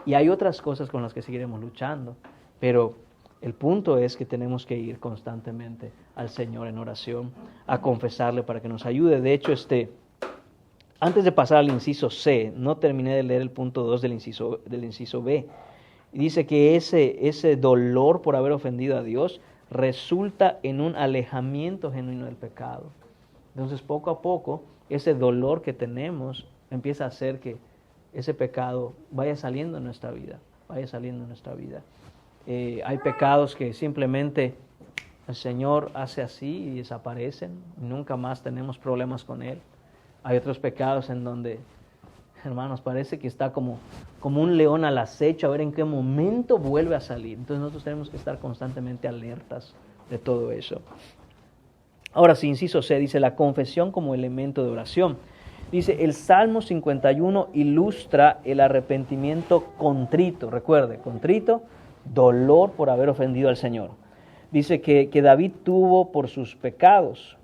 Y hay otras cosas con las que seguiremos luchando, pero el punto es que tenemos que ir constantemente al Señor en oración, a confesarle para que nos ayude. De hecho, antes de pasar al inciso C, no terminé de leer el punto 2 del inciso B. Dice que ese dolor por haber ofendido a Dios resulta en un alejamiento genuino del pecado. Entonces, poco a poco, ese dolor que tenemos empieza a hacer que ese pecado vaya saliendo en nuestra vida, hay pecados que simplemente el Señor hace así y desaparecen, nunca más tenemos problemas con Él. Hay otros pecados en donde, hermanos, parece que está como un león al acecho a ver en qué momento vuelve a salir. Entonces nosotros tenemos que estar constantemente alertas de todo eso. Ahora sí, inciso C, dice la confesión como elemento de oración. Dice, el Salmo 51 ilustra el arrepentimiento contrito. Recuerde, contrito, dolor por haber ofendido al Señor. Dice que David tuvo por sus pecados.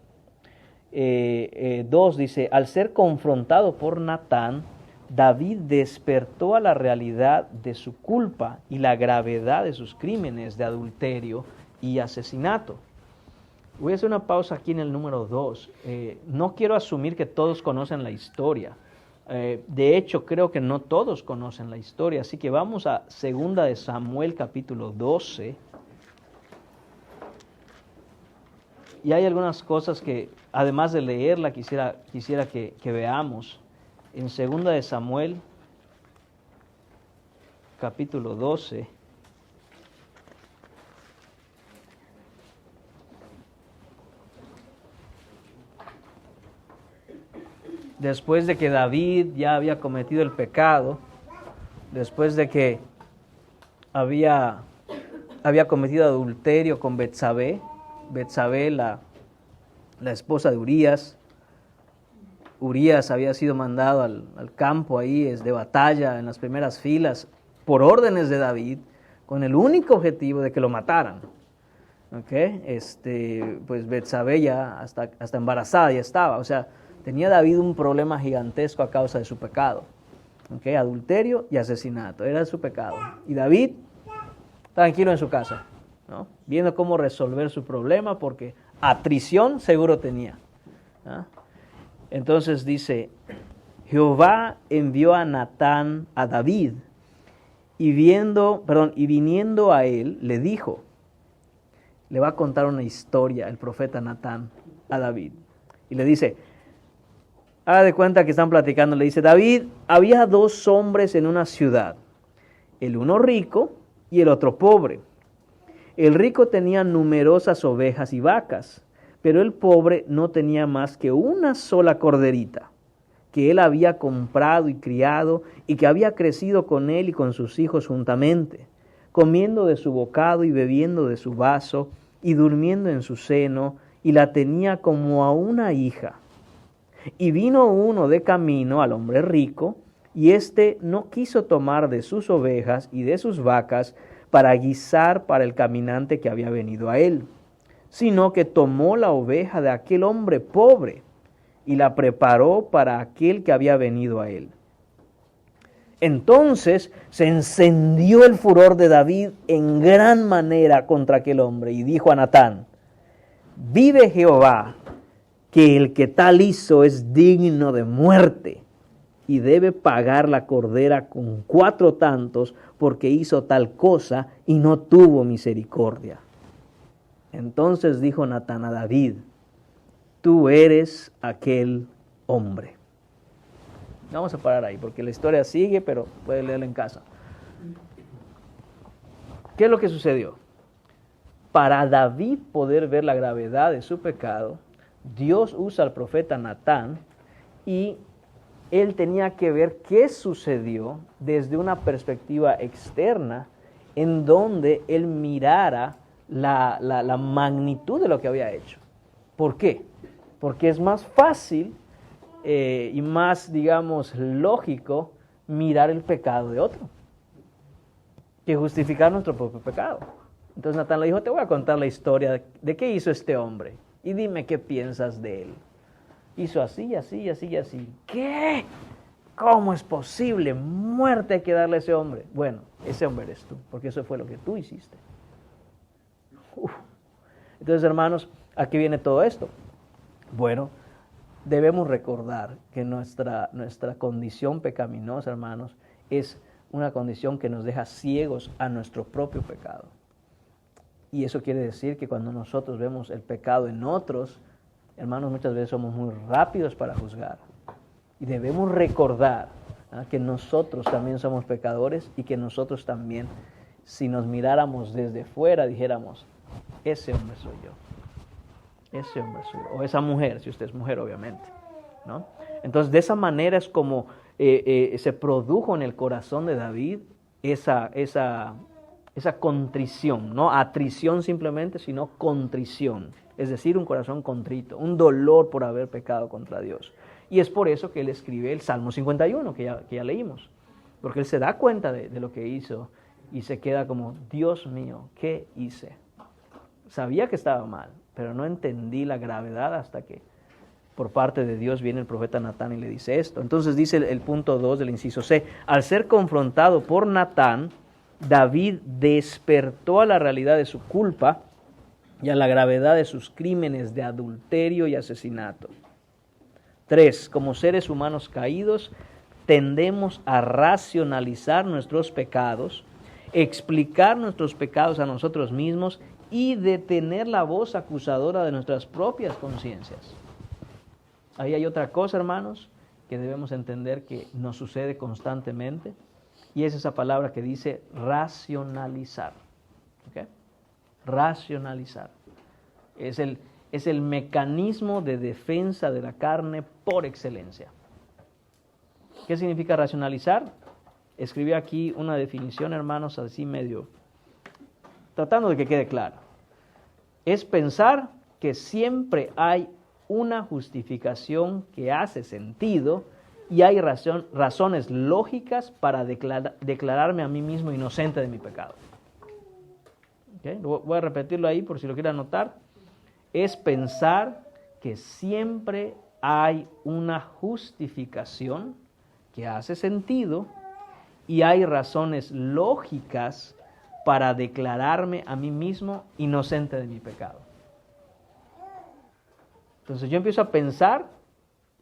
2 dice, al ser confrontado por Natán, David despertó a la realidad de su culpa y la gravedad de sus crímenes de adulterio y asesinato. Voy a hacer una pausa aquí en el número 2. No quiero asumir que todos conocen la historia. De hecho, creo que no todos conocen la historia. Así que vamos a 2 de Samuel capítulo 12. Y hay algunas cosas que, además de leerla, quisiera que veamos. En 2 de Samuel, capítulo 12. Después de que David ya había cometido el pecado, después de que había cometido adulterio con Betsabé, la esposa de Urías. Urías había sido mandado al campo ahí de batalla en las primeras filas por órdenes de David, con el único objetivo de que lo mataran. Pues Betsabé ya hasta embarazada ya estaba. O sea, tenía David un problema gigantesco a causa de su pecado. Adulterio y asesinato, era su pecado. Y David, tranquilo en su casa, ¿no? Viendo cómo resolver su problema, porque atrición seguro tenía. Entonces dice, Jehová envió a Natán a David, y viniendo a él, le dijo, le va a contar una historia el profeta Natán a David. Y le dice, haga de cuenta que están platicando, le dice, David, había 2 hombres en una ciudad, el uno rico y el otro pobre. El rico tenía numerosas ovejas y vacas, pero el pobre no tenía más que una sola corderita, que él había comprado y criado, y que había crecido con él y con sus hijos juntamente, comiendo de su bocado y bebiendo de su vaso, y durmiendo en su seno, y la tenía como a una hija. Y vino uno de camino al hombre rico, y éste no quiso tomar de sus ovejas y de sus vacas para guisar para el caminante que había venido a él, sino que tomó la oveja de aquel hombre pobre y la preparó para aquel que había venido a él. Entonces se encendió el furor de David en gran manera contra aquel hombre y dijo a Natán, vive Jehová, que el que tal hizo es digno de muerte y debe pagar la cordera con 4 tantos porque hizo tal cosa y no tuvo misericordia. Entonces dijo Natán a David, tú eres aquel hombre. Vamos a parar ahí porque la historia sigue, pero puede leerla en casa. ¿Qué es lo que sucedió? Para David poder ver la gravedad de su pecado, Dios usa al profeta Natán y él tenía que ver qué sucedió desde una perspectiva externa en donde él mirara la magnitud de lo que había hecho. ¿Por qué? Porque es más fácil y más, digamos, lógico mirar el pecado de otro que justificar nuestro propio pecado. Entonces Natán le dijo, te voy a contar la historia de qué hizo este hombre y dime qué piensas de él. Hizo así, así, así, así. ¿Qué? ¿Cómo es posible? Muerte hay que darle a ese hombre. Bueno, ese hombre eres tú, porque eso fue lo que tú hiciste. Entonces, hermanos, ¿a qué viene todo esto? Bueno, debemos recordar que nuestra condición pecaminosa, hermanos, es una condición que nos deja ciegos a nuestro propio pecado. Y eso quiere decir que cuando nosotros vemos el pecado en otros, hermanos, muchas veces somos muy rápidos para juzgar. Y debemos recordar que nosotros también somos pecadores y que nosotros también, si nos miráramos desde fuera, dijéramos, ese hombre soy yo. Ese hombre soy yo. O esa mujer, si usted es mujer, obviamente, ¿no? Entonces, de esa manera es como se produjo en el corazón de David esa contrición, no atrición simplemente, sino contrición. Es decir, un corazón contrito, un dolor por haber pecado contra Dios. Y es por eso que él escribe el Salmo 51, que ya leímos. Porque él se da cuenta de lo que hizo y se queda como, Dios mío, ¿qué hice? Sabía que estaba mal, pero no entendí la gravedad hasta que por parte de Dios viene el profeta Natán y le dice esto. Entonces dice el punto 2 del inciso C, al ser confrontado por Natán, David despertó a la realidad de su culpa y a la gravedad de sus crímenes de adulterio y asesinato. 3. Como seres humanos caídos, tendemos a racionalizar nuestros pecados, explicar nuestros pecados a nosotros mismos y detener la voz acusadora de nuestras propias conciencias. Ahí hay otra cosa, hermanos, que debemos entender que nos sucede constantemente, y es esa palabra que dice racionalizar. ¿Okay? Racionalizar. Es el mecanismo de defensa de la carne por excelencia. ¿Qué significa racionalizar? Escribí aquí una definición, hermanos, así medio, tratando de que quede claro. Es pensar que siempre hay una justificación que hace sentido y hay razones lógicas para declararme a mí mismo inocente de mi pecado. ¿Okay? Voy a repetirlo ahí por si lo quieren anotar. Es pensar que siempre hay una justificación que hace sentido y hay razones lógicas para declararme a mí mismo inocente de mi pecado. Entonces yo empiezo a pensar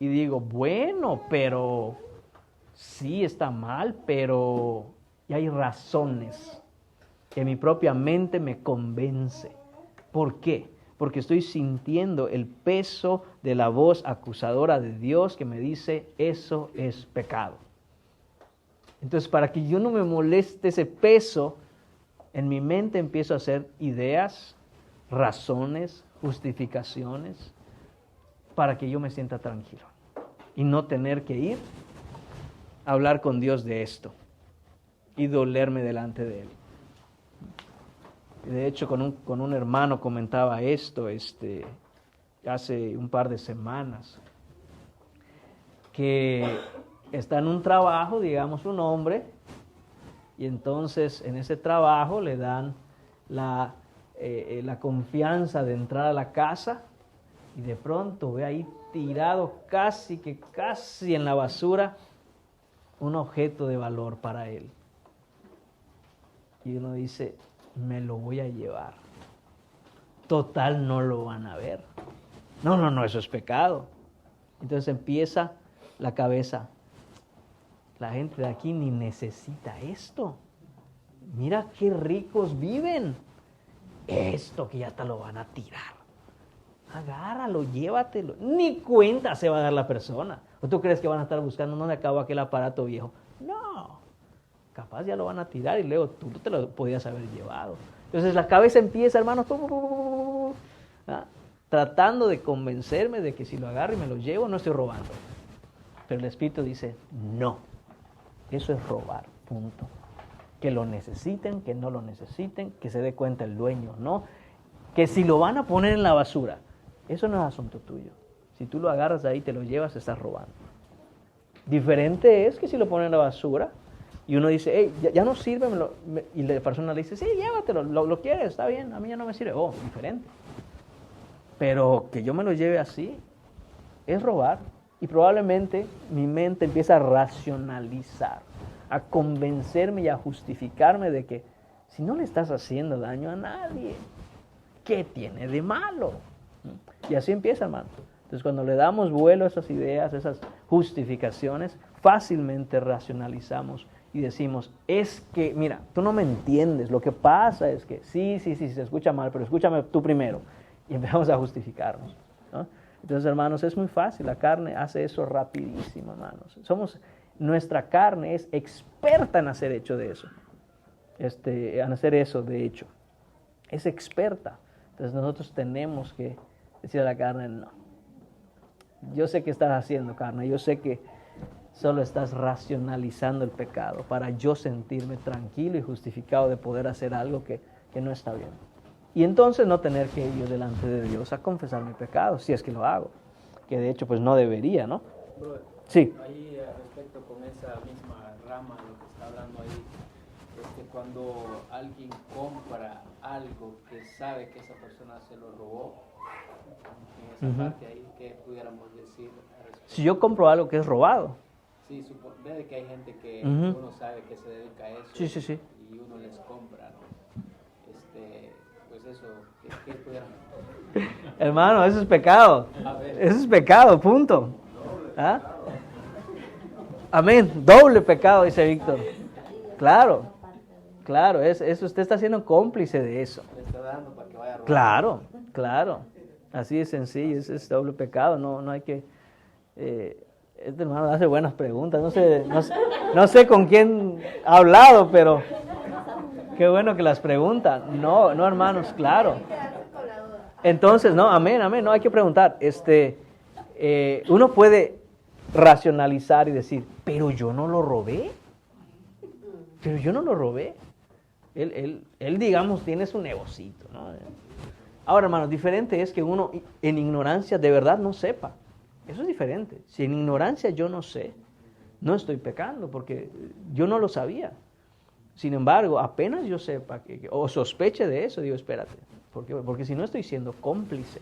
y digo, bueno, pero sí está mal, pero y hay razones que mi propia mente me convence. ¿Por qué? Porque estoy sintiendo el peso de la voz acusadora de Dios que me dice, eso es pecado. Entonces, para que yo no me moleste ese peso, en mi mente empiezo a hacer ideas, razones, justificaciones, para que yo me sienta tranquilo y no tener que ir a hablar con Dios de esto y dolerme delante de Él. De hecho, con un hermano comentaba esto hace un par de semanas, que está en un trabajo, digamos, un hombre, y entonces en ese trabajo le dan la confianza de entrar a la casa, y de pronto ve ahí tirado casi en la basura un objeto de valor para él. Y uno dice, me lo voy a llevar. Total, no lo van a ver. No, eso es pecado. Entonces empieza la cabeza. La gente de aquí ni necesita esto. Mira qué ricos viven. Esto que ya te lo van a tirar. Agárralo, llévatelo. Ni cuenta se va a dar la persona. ¿O tú crees que van a estar buscando dónde acabó aquel aparato viejo? No. Capaz ya lo van a tirar y luego tú te lo podías haber llevado. Entonces la cabeza empieza, hermano, tratando de convencerme de que si lo agarro y me lo llevo, no estoy robando. Pero el Espíritu dice, no. Eso es robar, punto. Que lo necesiten, que no lo necesiten, que se dé cuenta el dueño, ¿no? Que si lo van a poner en la basura, eso no es asunto tuyo. Si tú lo agarras ahí y te lo llevas, estás robando. Diferente es que si lo ponen en la basura y uno dice, hey, ya no sirve, y la persona le dice, sí, llévatelo, lo quieres, está bien, a mí ya no me sirve. Oh, diferente. Pero que yo me lo lleve así, es robar. Y probablemente mi mente empieza a racionalizar, a convencerme y a justificarme de que si no le estás haciendo daño a nadie, ¿qué tiene de malo? Y así empieza, hermano. Entonces, cuando le damos vuelo a esas ideas, esas justificaciones, fácilmente racionalizamos y decimos, es que, mira, tú no me entiendes, lo que pasa es que, sí, se escucha mal, pero escúchame tú primero. Y empezamos a justificarnos, ¿no? Entonces, hermanos, es muy fácil, la carne hace eso rapidísimo, hermanos. Nuestra carne es experta en hacer de hecho. Es experta. Entonces nosotros tenemos que decir a la carne, no. Yo sé que estás haciendo, carne, yo sé que solo estás racionalizando el pecado para yo sentirme tranquilo y justificado de poder hacer algo que no está bien. Y entonces no tener que ir yo delante de Dios a confesar mi pecado, si es que lo hago. Que de hecho pues no debería, ¿no? Bro, sí. Ahí respecto con esa misma rama, lo que está hablando ahí, es que cuando alguien compra algo que sabe que esa persona se lo robó, en esa parte ahí, ¿qué pudiéramos decir al respecto? Si yo compro algo que es robado. Sí, ve que hay gente que uno sabe que se dedica a eso. Sí. Y uno les compra, ¿no? Pues eso, ¿qué pudiéramos? Hermano, eso es pecado. Eso es pecado, punto. ¿Ah? Amén. Doble pecado, dice Víctor. Claro, eso usted está siendo cómplice de eso. Le está dando para que vaya a robar. Claro. Así de sencillo, es doble pecado. No hay que... este hermano hace buenas preguntas. No sé con quién ha hablado, pero qué bueno que las pregunta. No, hermanos, claro. Entonces, amén, no hay que preguntar. Uno puede racionalizar y decir, pero yo no lo robé. Él digamos, tiene su negocito, ¿no? Ahora, hermanos, diferente es que uno en ignorancia de verdad no sepa. Eso es diferente. Si en ignorancia yo no sé, no estoy pecando porque yo no lo sabía. Sin embargo, apenas yo sepa o sospeche de eso, digo, espérate. Porque si no estoy siendo cómplice,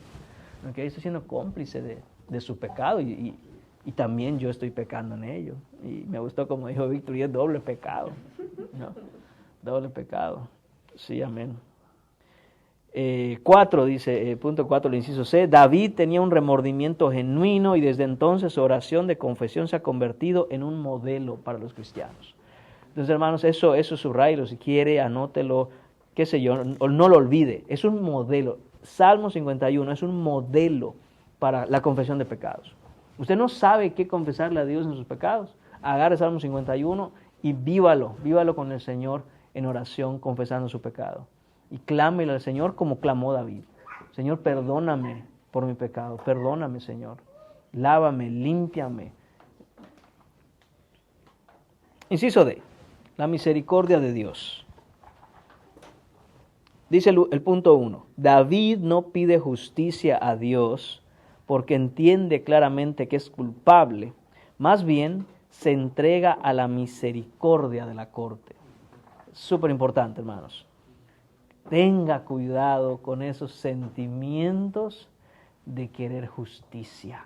¿okay? Estoy siendo cómplice de su pecado y también yo estoy pecando en ello. Y me gustó como dijo Víctor, y es doble pecado, ¿no? Doble pecado. Sí, amén. 4 dice, punto 4, el inciso C, David tenía un remordimiento genuino y desde entonces su oración de confesión se ha convertido en un modelo para los cristianos. Entonces, hermanos, eso subrayelo, si quiere, anótelo, qué sé yo, o no lo olvide. Es un modelo. Salmo 51 es un modelo para la confesión de pecados. Usted no sabe qué confesarle a Dios en sus pecados. Agarre Salmo 51 y vívalo con el Señor en oración, confesando su pecado. Y clámele al Señor como clamó David. Señor, perdóname por mi pecado. Perdóname, Señor. Lávame, límpiame. Inciso D. La misericordia de Dios. Dice el punto 1. David no pide justicia a Dios porque entiende claramente que es culpable. Más bien, se entrega a la misericordia de la corte. Súper importante, hermanos. Tenga cuidado con esos sentimientos de querer justicia.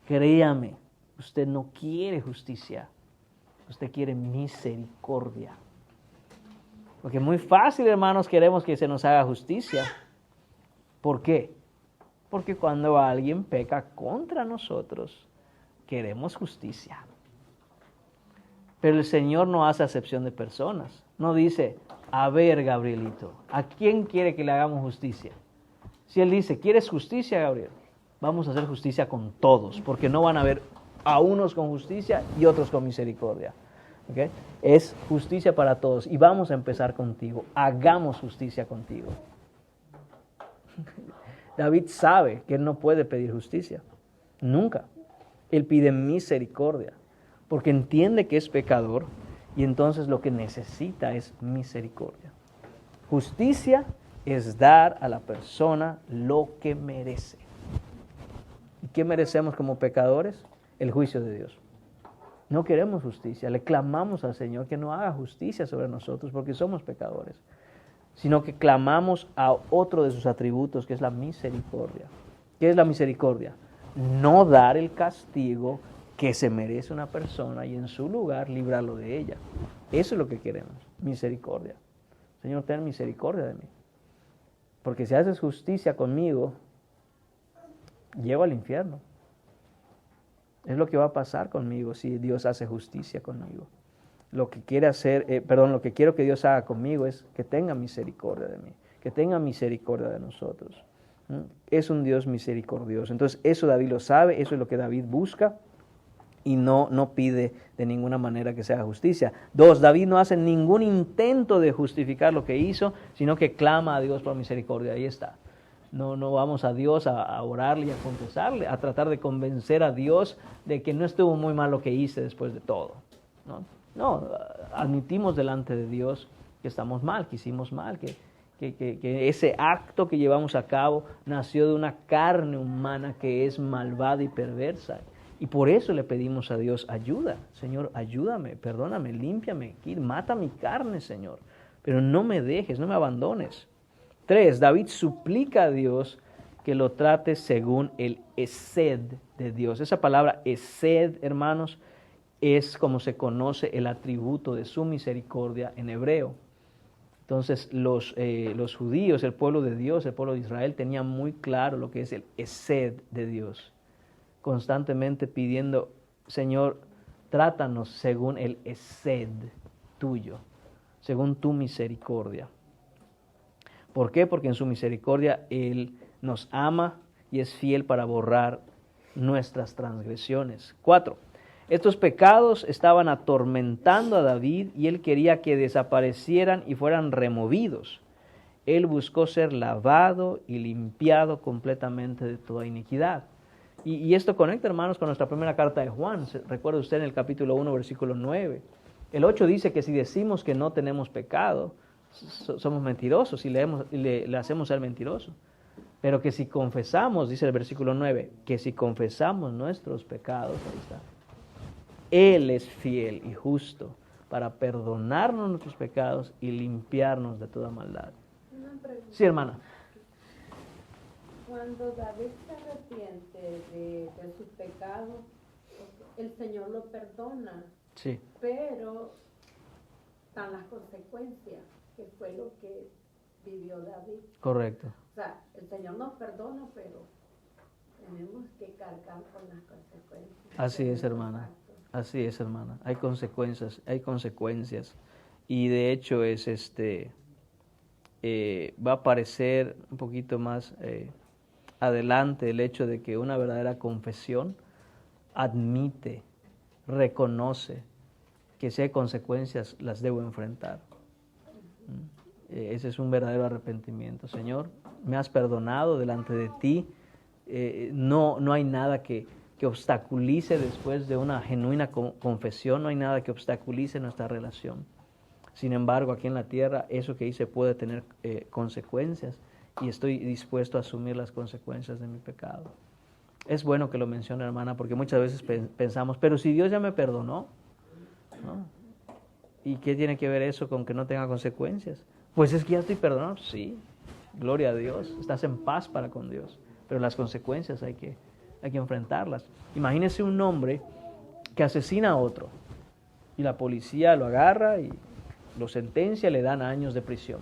Créame, usted no quiere justicia. Usted quiere misericordia. Porque es muy fácil, hermanos, queremos que se nos haga justicia. ¿Por qué? Porque cuando alguien peca contra nosotros, queremos justicia. Pero el Señor no hace acepción de personas. No dice, a ver, Gabrielito, ¿a quién quiere que le hagamos justicia? Si Él dice, ¿quieres justicia, Gabriel? Vamos a hacer justicia con todos, porque no van a haber a unos con justicia y otros con misericordia. ¿Okay? Es justicia para todos y vamos a empezar contigo. Hagamos justicia contigo. David sabe que él no puede pedir justicia. Nunca. Él pide misericordia porque entiende que es pecador y entonces lo que necesita es misericordia. Justicia es dar a la persona lo que merece. ¿Y qué merecemos como pecadores? El juicio de Dios. No queremos justicia, le clamamos al Señor que no haga justicia sobre nosotros porque somos pecadores, sino que clamamos a otro de sus atributos que es la misericordia. ¿Qué es la misericordia? No dar el castigo que se merece una persona y en su lugar librarlo de ella. Eso es lo que queremos, misericordia. Señor, ten misericordia de mí. Porque si haces justicia conmigo, llevo al infierno. Es lo que va a pasar conmigo si Dios hace justicia conmigo. Lo que quiero que Dios haga conmigo es que tenga misericordia de mí, que tenga misericordia de nosotros. Es un Dios misericordioso. Entonces eso David lo sabe, eso es lo que David busca y no pide de ninguna manera que se haga justicia. 2, David no hace ningún intento de justificar lo que hizo, sino que clama a Dios por misericordia. Ahí está. No vamos a Dios a orarle y a confesarle, a tratar de convencer a Dios de que no estuvo muy mal lo que hice después de todo. No, admitimos delante de Dios que estamos mal, que hicimos mal, que ese acto que llevamos a cabo nació de una carne humana que es malvada y perversa. Y por eso le pedimos a Dios ayuda. Señor, ayúdame, perdóname, límpiame, mata mi carne, Señor. Pero no me dejes, no me abandones. 3, David suplica a Dios que lo trate según el esed de Dios. Esa palabra esed, hermanos, es como se conoce el atributo de su misericordia en hebreo. Entonces los judíos, el pueblo de Dios, el pueblo de Israel, tenían muy claro lo que es el esed de Dios. Constantemente pidiendo, Señor, trátanos según el esed tuyo, según tu misericordia. ¿Por qué? Porque en su misericordia Él nos ama y es fiel para borrar nuestras transgresiones. 4. Estos pecados estaban atormentando a David y él quería que desaparecieran y fueran removidos. Él buscó ser lavado y limpiado completamente de toda iniquidad. Y esto conecta, hermanos, con nuestra primera carta de Juan. Recuerda usted en el capítulo 1, versículo 9. El 8 dice que si decimos que no tenemos pecado, somos mentirosos y le hacemos ser mentiroso. Pero que si confesamos, dice el versículo 9, que si confesamos nuestros pecados, ahí está, Él es fiel y justo para perdonarnos nuestros pecados y limpiarnos de toda maldad. Sí, hermana. Cuando David se arrepiente de sus pecados, el Señor lo perdona. Sí. Pero están las consecuencias, que fue lo que vivió David. Correcto. O sea, el Señor nos perdona, pero tenemos que cargar con las consecuencias. Así es, hermana. Así es, hermana. Hay consecuencias. Y de hecho va a aparecer un poquito más adelante el hecho de que una verdadera confesión admite, reconoce que si hay consecuencias las debo enfrentar. Ese es un verdadero arrepentimiento. Señor, me has perdonado delante de ti. No hay nada que obstaculice después de una genuina confesión, no hay nada que obstaculice nuestra relación. Sin embargo, aquí en la tierra, eso que hice puede tener consecuencias y estoy dispuesto a asumir las consecuencias de mi pecado. Es bueno que lo mencione, hermana, porque muchas veces pensamos, pero si Dios ya me perdonó, ¿no? ¿Y qué tiene que ver eso con que no tenga consecuencias? Pues es que ya estoy perdonado. Sí, gloria a Dios, estás en paz para con Dios, pero las consecuencias hay que enfrentarlas. Imagínese un hombre que asesina a otro y la policía lo agarra y lo sentencia, le dan años de prisión.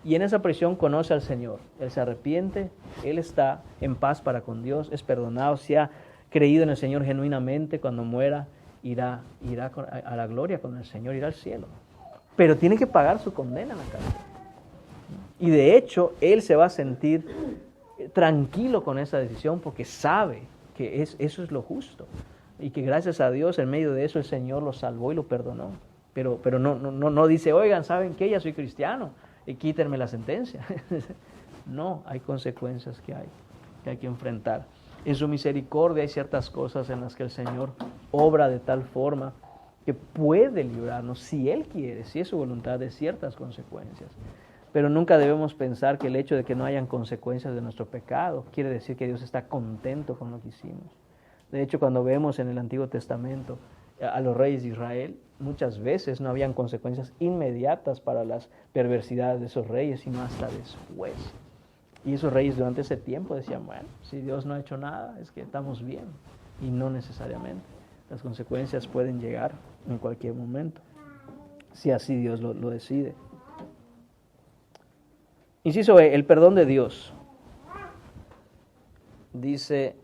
Y en esa prisión conoce al Señor. Él se arrepiente, él está en paz para con Dios, es perdonado, si ha creído en el Señor genuinamente, cuando muera irá a la gloria con el Señor, irá al cielo. Pero tiene que pagar su condena en la cárcel. Y de hecho, él se va a sentir tranquilo con esa decisión porque sabe que eso es lo justo. Y que gracias a Dios, en medio de eso, el Señor lo salvó y lo perdonó. Pero no dice, oigan, ¿saben qué? Ya soy cristiano y quítenme la sentencia. No, hay consecuencias que hay que enfrentar. En su misericordia hay ciertas cosas en las que el Señor obra de tal forma que puede librarnos, si Él quiere, si es su voluntad, de ciertas consecuencias. Pero nunca debemos pensar que el hecho de que no hayan consecuencias de nuestro pecado quiere decir que Dios está contento con lo que hicimos. De hecho, cuando vemos en el Antiguo Testamento a los reyes de Israel, muchas veces no habían consecuencias inmediatas para las perversidades de esos reyes, sino hasta después. Y esos reyes durante ese tiempo decían, bueno, si Dios no ha hecho nada, es que estamos bien. Y no necesariamente. Las consecuencias pueden llegar en cualquier momento, si así Dios lo decide. Inciso E, el perdón de Dios. Dice,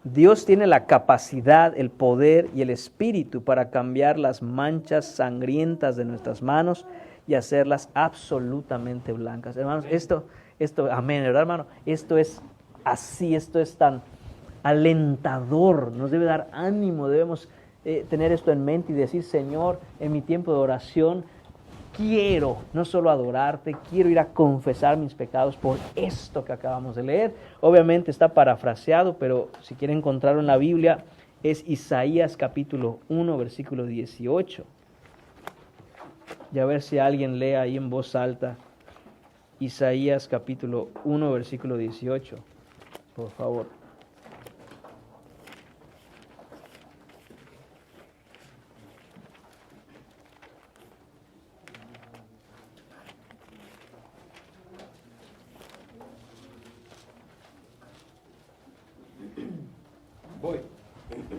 Dios tiene la capacidad, el poder y el espíritu para cambiar las manchas sangrientas de nuestras manos y hacerlas absolutamente blancas. Hermanos, esto, amén, ¿verdad, hermano? Esto es así, esto es tan alentador, nos debe dar ánimo, debemos tener esto en mente y decir, Señor, en mi tiempo de oración, quiero no solo adorarte, quiero ir a confesar mis pecados por esto que acabamos de leer. Obviamente está parafraseado, pero si quieren encontrarlo en la Biblia, es Isaías capítulo 1, versículo 18. Y a ver si alguien lee ahí en voz alta, Isaías capítulo 1, versículo 18, por favor. Voy.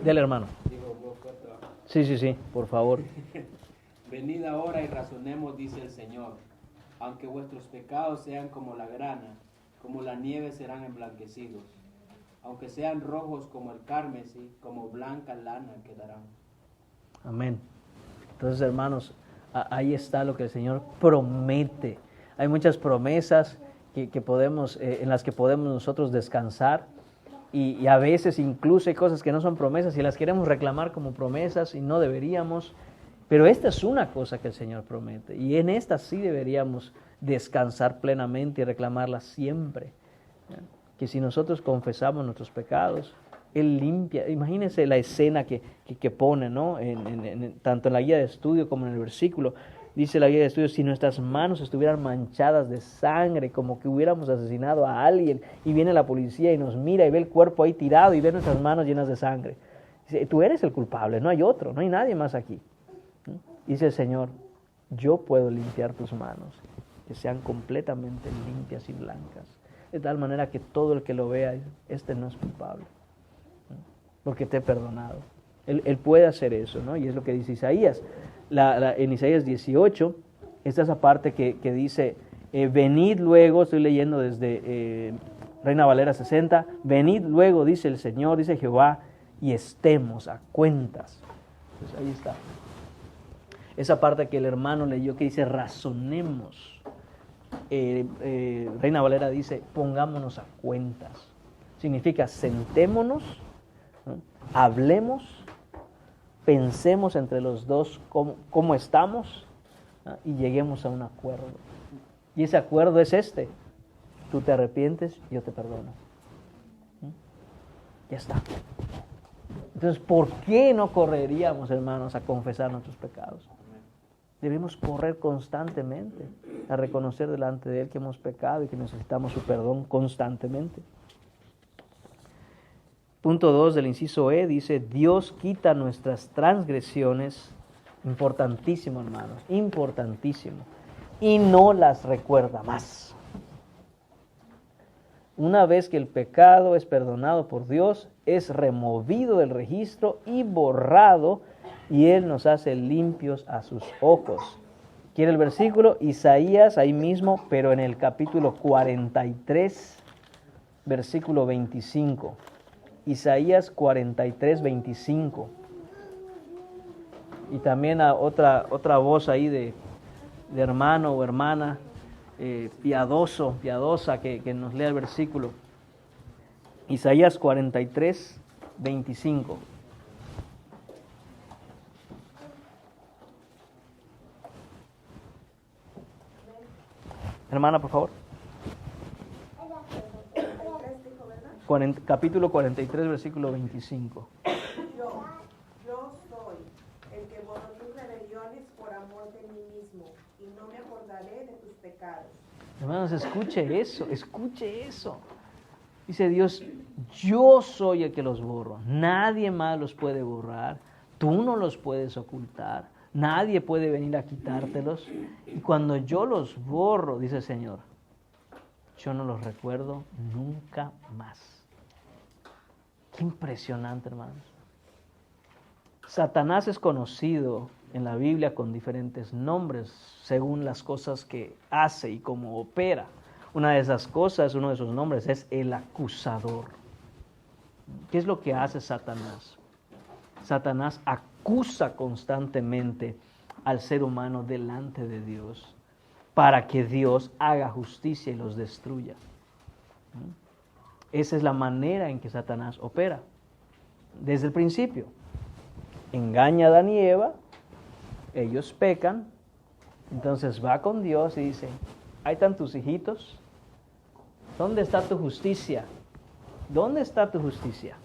Dele, hermano. Digo, vos, Coto. Sí, por favor. Venid ahora y razonemos, dice el Señor. Aunque vuestros pecados sean como la grana, como la nieve serán emblanquecidos. Aunque sean rojos como el carmesí, como blanca lana quedarán. Amén. Entonces, hermanos, ahí está lo que el Señor promete. Hay muchas promesas que podemos, en las que podemos nosotros descansar. Y a veces incluso hay cosas que no son promesas y las queremos reclamar como promesas y no deberíamos. Pero esta es una cosa que el Señor promete y en esta sí deberíamos descansar plenamente y reclamarla siempre. Que si nosotros confesamos nuestros pecados, Él limpia. Imagínense la escena que pone, ¿no? Tanto en la guía de estudio como en el versículo. Dice la guía de estudio, si nuestras manos estuvieran manchadas de sangre, como que hubiéramos asesinado a alguien, y viene la policía y nos mira y ve el cuerpo ahí tirado y ve nuestras manos llenas de sangre. Dice, tú eres el culpable, no hay otro, no hay nadie más aquí. Dice el Señor, yo puedo limpiar tus manos, que sean completamente limpias y blancas, de tal manera que todo el que lo vea, este no es culpable, porque te he perdonado. Él puede hacer eso, ¿no? Y es lo que dice Isaías. En Isaías 18, esta es la parte que dice, venid luego, estoy leyendo desde Reina Valera 60, venid luego, dice el Señor, dice Jehová, y estemos a cuentas. Pues ahí está. Esa parte que el hermano leyó que dice razonemos. Reina Valera dice pongámonos a cuentas. Significa sentémonos, ¿no? Hablemos, pensemos entre los dos cómo estamos, ¿no? Y lleguemos a un acuerdo. Y ese acuerdo es este. Tú te arrepientes, yo te perdono. Ya está. Entonces, ¿por qué no correríamos, hermanos, a confesar nuestros pecados? Debemos correr constantemente a reconocer delante de Él que hemos pecado y que necesitamos su perdón constantemente. Punto 2 del inciso E dice, Dios quita nuestras transgresiones, importantísimo, hermanos, importantísimo, y no las recuerda más. Una vez que el pecado es perdonado por Dios, es removido del registro y borrado, y Él nos hace limpios a sus ojos. ¿Quiere el versículo? Isaías, ahí mismo, pero en el capítulo 43, versículo 25. Isaías 43, 25. Y también a otra voz ahí de hermano o hermana, piadosa, que nos lea el versículo. Isaías 43, 25. Hermana, por favor. Capítulo 43, versículo 25. Yo soy el que borró tus rebeliones por amor de mí mismo, y no me acordaré de tus pecados. Hermanos, escuche eso. Dice Dios, yo soy el que los borro. Nadie más los puede borrar. Tú no los puedes ocultar. Nadie puede venir a quitártelos. Y cuando yo los borro, dice el Señor, yo no los recuerdo nunca más. Qué impresionante, hermanos. Satanás es conocido en la Biblia con diferentes nombres según las cosas que hace y cómo opera. Una de esas cosas, uno de esos nombres es el acusador. ¿Qué es lo que hace Satanás? Satanás acusa constantemente al ser humano delante de Dios para que Dios haga justicia y los destruya. Esa es la manera en que Satanás opera. Desde el principio, engaña a Adán y Eva, ellos pecan, entonces va con Dios y dice, ahí están tus hijitos, ¿dónde está tu justicia? ¿Dónde está tu justicia?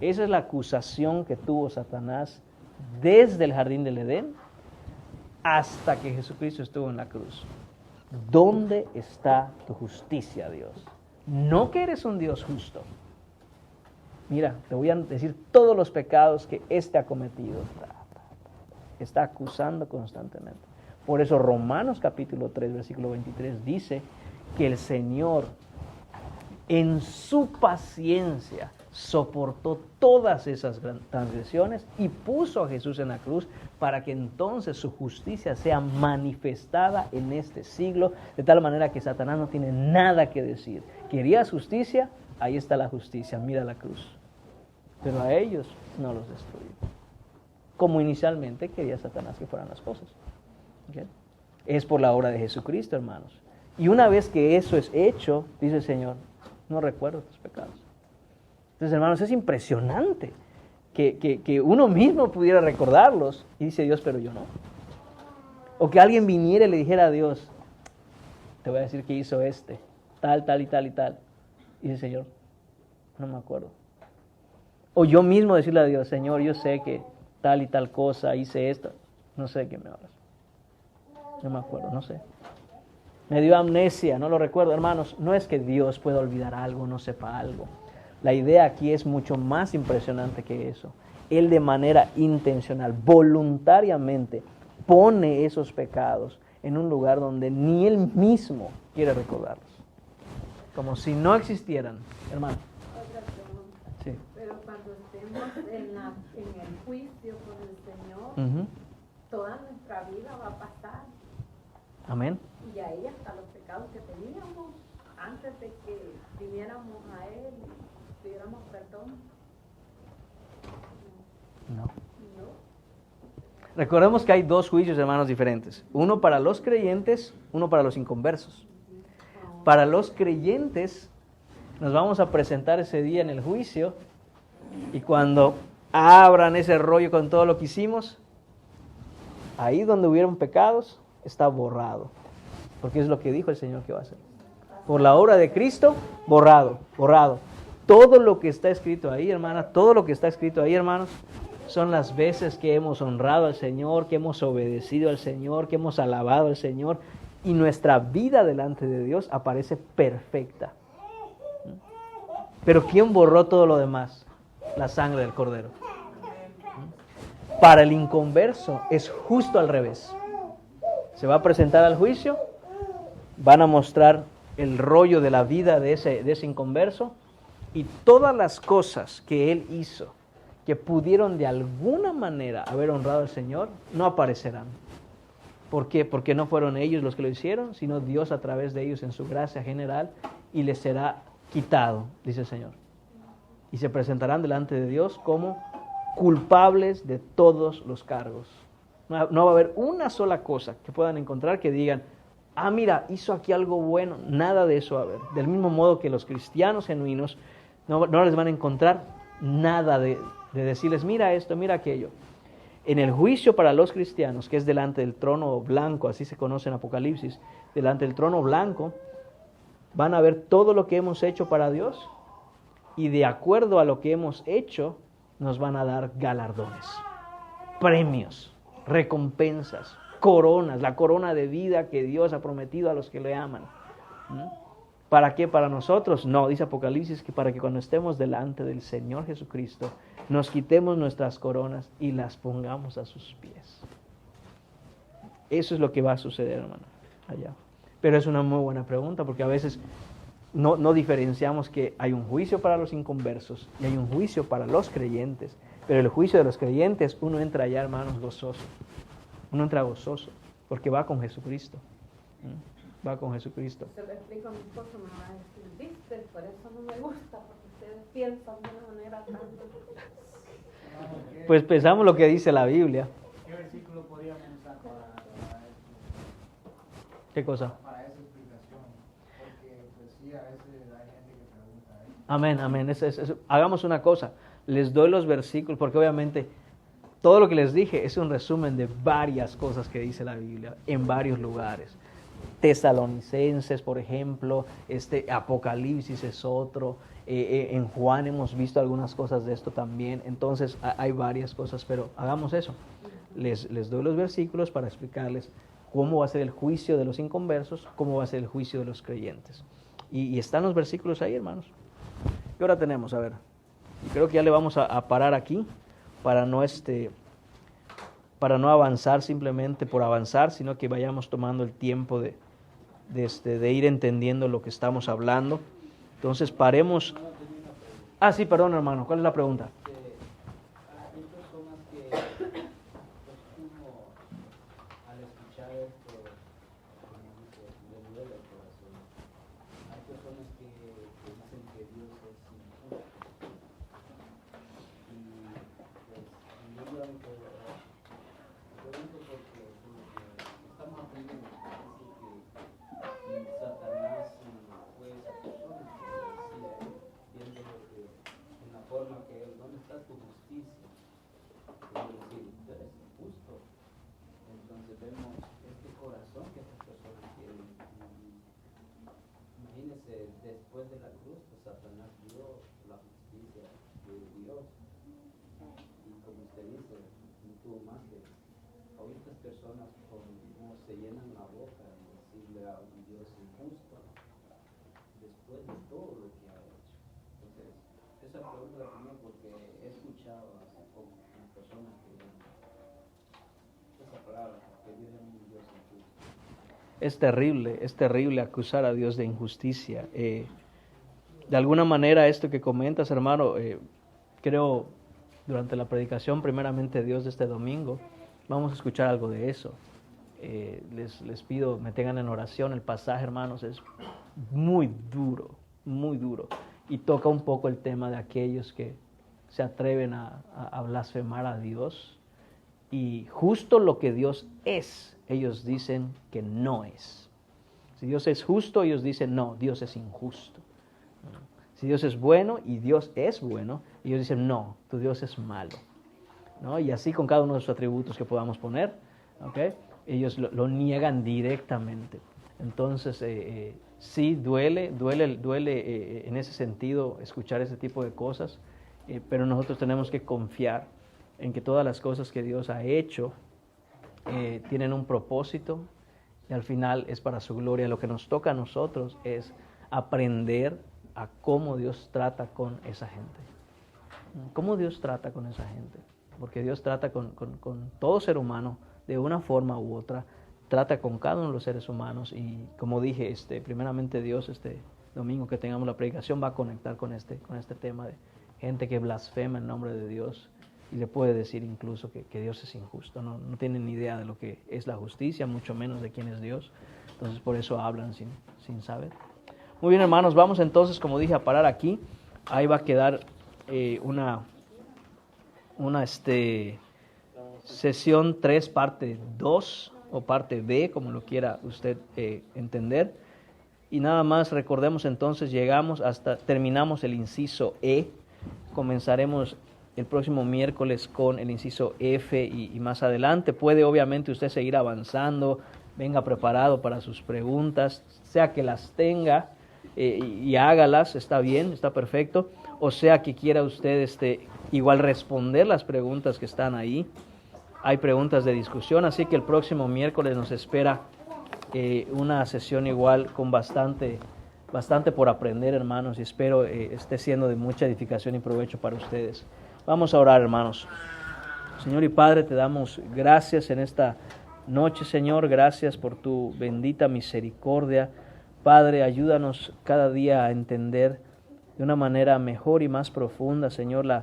Esa es la acusación que tuvo Satanás desde el jardín del Edén hasta que Jesucristo estuvo en la cruz. ¿Dónde está tu justicia, Dios? No que eres un Dios justo. Mira, te voy a decir todos los pecados que éste ha cometido. Está acusando constantemente. Por eso Romanos capítulo 3, versículo 23 dice que el Señor en su paciencia soportó todas esas transgresiones y puso a Jesús en la cruz para que entonces su justicia sea manifestada en este siglo, de tal manera que Satanás no tiene nada que decir. ¿Querías justicia? Ahí está la justicia, mira la cruz. Pero a ellos no los destruyó. Como inicialmente quería Satanás que fueran las cosas. ¿Okay? Es por la obra de Jesucristo, hermanos. Y una vez que eso es hecho, dice el Señor, no recuerdo tus pecados. Entonces, hermanos, es impresionante que uno mismo pudiera recordarlos. Y dice Dios, pero yo no. O que alguien viniera y le dijera a Dios, te voy a decir que hizo tal, tal y tal y tal. Y dice, Señor, no me acuerdo. O yo mismo decirle a Dios, Señor, yo sé que tal y tal cosa, hice esto. No sé de qué me hablas. No me acuerdo, no sé. Me dio amnesia, no lo recuerdo. Hermanos, no es que Dios pueda olvidar algo, no sepa algo. La idea aquí es mucho más impresionante que eso. Él de manera intencional, voluntariamente, pone esos pecados en un lugar donde ni Él mismo quiere recordarlos. Como si no existieran, hermano. Otra pregunta. Sí. Pero cuando estemos en el juicio con el Señor, toda nuestra vida va a pasar. Amén. Y ahí hasta los pecados que teníamos antes de que viniéramos a Él y pidiéramos perdón. Recordemos que hay dos juicios, hermanos, diferentes. Uno para los creyentes, uno para los inconversos. Para los creyentes, nos vamos a presentar ese día en el juicio, y cuando abran ese rollo con todo lo que hicimos, ahí donde hubieron pecados, está borrado. Porque es lo que dijo el Señor que va a hacer. Por la obra de Cristo, borrado, borrado. Todo lo que está escrito ahí, hermana, todo lo que está escrito ahí, hermanos, son las veces que hemos honrado al Señor, que hemos obedecido al Señor, que hemos alabado al Señor, y nuestra vida delante de Dios aparece perfecta. Pero ¿quién borró todo lo demás? La sangre del Cordero. Para el inconverso es justo al revés. Se va a presentar al juicio, van a mostrar el rollo de la vida de ese inconverso, y todas las cosas que él hizo que pudieron de alguna manera haber honrado al Señor, no aparecerán. ¿Por qué? Porque no fueron ellos los que lo hicieron, sino Dios a través de ellos en su gracia general, y les será quitado, dice el Señor. Y se presentarán delante de Dios como culpables de todos los cargos. No va a haber una sola cosa que puedan encontrar que digan, ah, mira, hizo aquí algo bueno. Nada de eso va a haber. Del mismo modo que los cristianos genuinos no les van a encontrar nada de decirles, mira esto, mira aquello. En el juicio para los cristianos, que es delante del trono blanco, así se conoce en Apocalipsis, delante del trono blanco, van a ver todo lo que hemos hecho para Dios, y de acuerdo a lo que hemos hecho, nos van a dar galardones, premios, recompensas, coronas, la corona de vida que Dios ha prometido a los que le aman. ¿Para qué? ¿Para nosotros? No, dice Apocalipsis que para que cuando estemos delante del Señor Jesucristo, nos quitemos nuestras coronas y las pongamos a sus pies. Eso es lo que va a suceder, hermano, allá. Pero es una muy buena pregunta, porque a veces no diferenciamos que hay un juicio para los inconversos y hay un juicio para los creyentes. Pero el juicio de los creyentes, uno entra allá, hermanos, gozoso. Uno entra gozoso, porque va con Jesucristo. Va con Jesucristo. Se lo explico a mi esposo, me va a decir, viste, por eso no me gusta, porque ustedes piensan de una manera tan... Pues pensamos lo que dice la Biblia. ¿Qué versículo podríamos usar para ¿Qué cosa? para esa explicación? Porque pues sí, a veces hay gente que pregunta ahí. Amén, amén. Hagamos una cosa, les doy los versículos, porque obviamente todo lo que les dije es un resumen de varias cosas que dice la Biblia en varios lugares. Tesalonicenses, por ejemplo, Apocalipsis es otro, en Juan hemos visto algunas cosas de esto también. Entonces hay varias cosas, pero hagamos eso. Les doy los versículos para explicarles cómo va a ser el juicio de los inconversos, cómo va a ser el juicio de los creyentes. Y están los versículos ahí, hermanos. ¿Qué hora tenemos? A ver, creo que ya le vamos a parar aquí para no avanzar simplemente por avanzar, sino que vayamos tomando el tiempo de ir entendiendo lo que estamos hablando. Entonces paremos. Ah, sí, perdón, hermano, ¿cuál es la pregunta? Hay personas que, pues uno, al escuchar esto, como dice, le duele el corazón. Hay personas que dicen que Dios es injusto. Y pues, yo pregunto porque estamos aprendiendo que Satanás fue esa persona que decía, viendo que en la forma que él, ¿dónde está tu justicia? Y yo decir, tú eres injusto. Entonces vemos este corazón que estas personas tienen. Imagínense, después de la cruz, pues Satanás dio la justicia de Dios. Y como usted dice, no tuvo más que hoy estas personas como se llenan la boca de decirle a un Dios injusto después de todo lo que ha hecho. Entonces, esa pregunta la tengo porque he escuchado hace poco a personas que dicen esa palabra, que Dios es un Dios injusto. Es terrible acusar a Dios de injusticia. De alguna manera esto que comentas, hermano, creo durante la predicación primeramente Dios de este domingo, vamos a escuchar algo de eso. Les pido me tengan en oración. El pasaje, hermanos, es muy duro, y toca un poco el tema de aquellos que se atreven a blasfemar a Dios Y justo lo que Dios es, ellos dicen que no es. Si Dios es justo, ellos dicen no, Dios es injusto. Si Dios es bueno y Dios es bueno, ellos dicen no, tu Dios es malo, ¿no? Y así con cada uno de sus atributos que podamos poner, ¿okay? Ellos lo niegan directamente. Entonces, sí, duele en ese sentido escuchar ese tipo de cosas, pero nosotros tenemos que confiar en que todas las cosas que Dios ha hecho tienen un propósito y al final es para su gloria. Lo que nos toca a nosotros es aprender a cómo Dios trata con esa gente. ¿Cómo Dios trata con esa gente? Porque Dios trata con todo ser humano de una forma u otra, trata con cada uno de los seres humanos y como dije, primeramente Dios este domingo que tengamos la predicación va a conectar con este tema de gente que blasfema el nombre de Dios y le puede decir incluso que Dios es injusto, no tienen ni idea de lo que es la justicia, mucho menos de quién es Dios, entonces por eso hablan sin saber. Muy bien, hermanos, vamos entonces, como dije, a parar aquí. Ahí va a quedar una sesión 3, parte 2 o parte B, como lo quiera usted entender. Y nada más recordemos entonces, terminamos el inciso E, comenzaremos el próximo miércoles con el inciso F y más adelante. Puede obviamente usted seguir avanzando, venga preparado para sus preguntas, sea que las tenga y hágalas, está bien, está perfecto, o sea que quiera usted igual responder las preguntas que están ahí. Hay preguntas de discusión, así que el próximo miércoles nos espera una sesión igual con bastante por aprender, hermanos, y espero esté siendo de mucha edificación y provecho para ustedes. Vamos a orar, hermanos. Señor y Padre, te damos gracias en esta noche, Señor, gracias por tu bendita misericordia. Padre, ayúdanos cada día a entender de una manera mejor y más profunda, Señor, la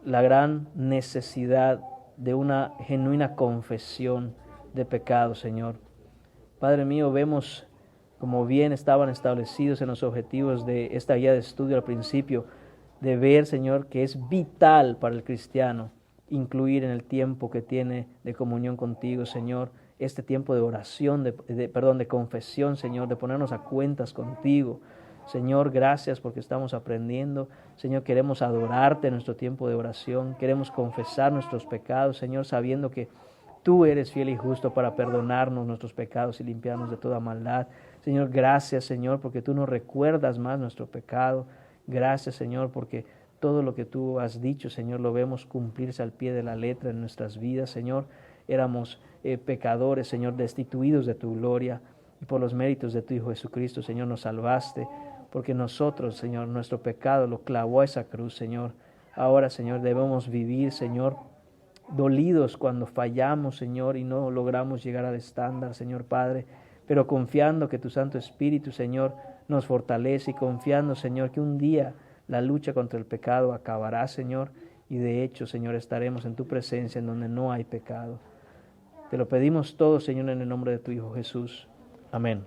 gran necesidad de una genuina confesión de pecado, Señor. Padre mío, vemos como bien estaban establecidos en los objetivos de esta guía de estudio al principio, de ver, Señor, que es vital para el cristiano incluir en el tiempo que tiene de comunión contigo, Señor, este tiempo de oración, de confesión, Señor, de ponernos a cuentas contigo. Señor, gracias porque estamos aprendiendo. Señor, queremos adorarte en nuestro tiempo de oración. Queremos confesar nuestros pecados, Señor, sabiendo que tú eres fiel y justo para perdonarnos nuestros pecados y limpiarnos de toda maldad. Señor, gracias, Señor, porque tú nos recuerdas más nuestro pecado. Gracias, Señor, porque todo lo que tú has dicho, Señor, lo vemos cumplirse al pie de la letra en nuestras vidas, Señor. Éramos pecadores, Señor, destituidos de tu gloria, y por los méritos de tu Hijo Jesucristo, Señor, nos salvaste, porque nosotros, Señor, nuestro pecado lo clavó a esa cruz, Señor. Ahora, Señor, debemos vivir, Señor, dolidos cuando fallamos, Señor, y no logramos llegar al estándar, Señor Padre, pero confiando que tu Santo Espíritu, Señor, nos fortalece y confiando, Señor, que un día la lucha contra el pecado acabará, Señor, y de hecho, Señor, estaremos en tu presencia en donde no hay pecado. Te lo pedimos todo, Señor, en el nombre de tu Hijo Jesús. Amén.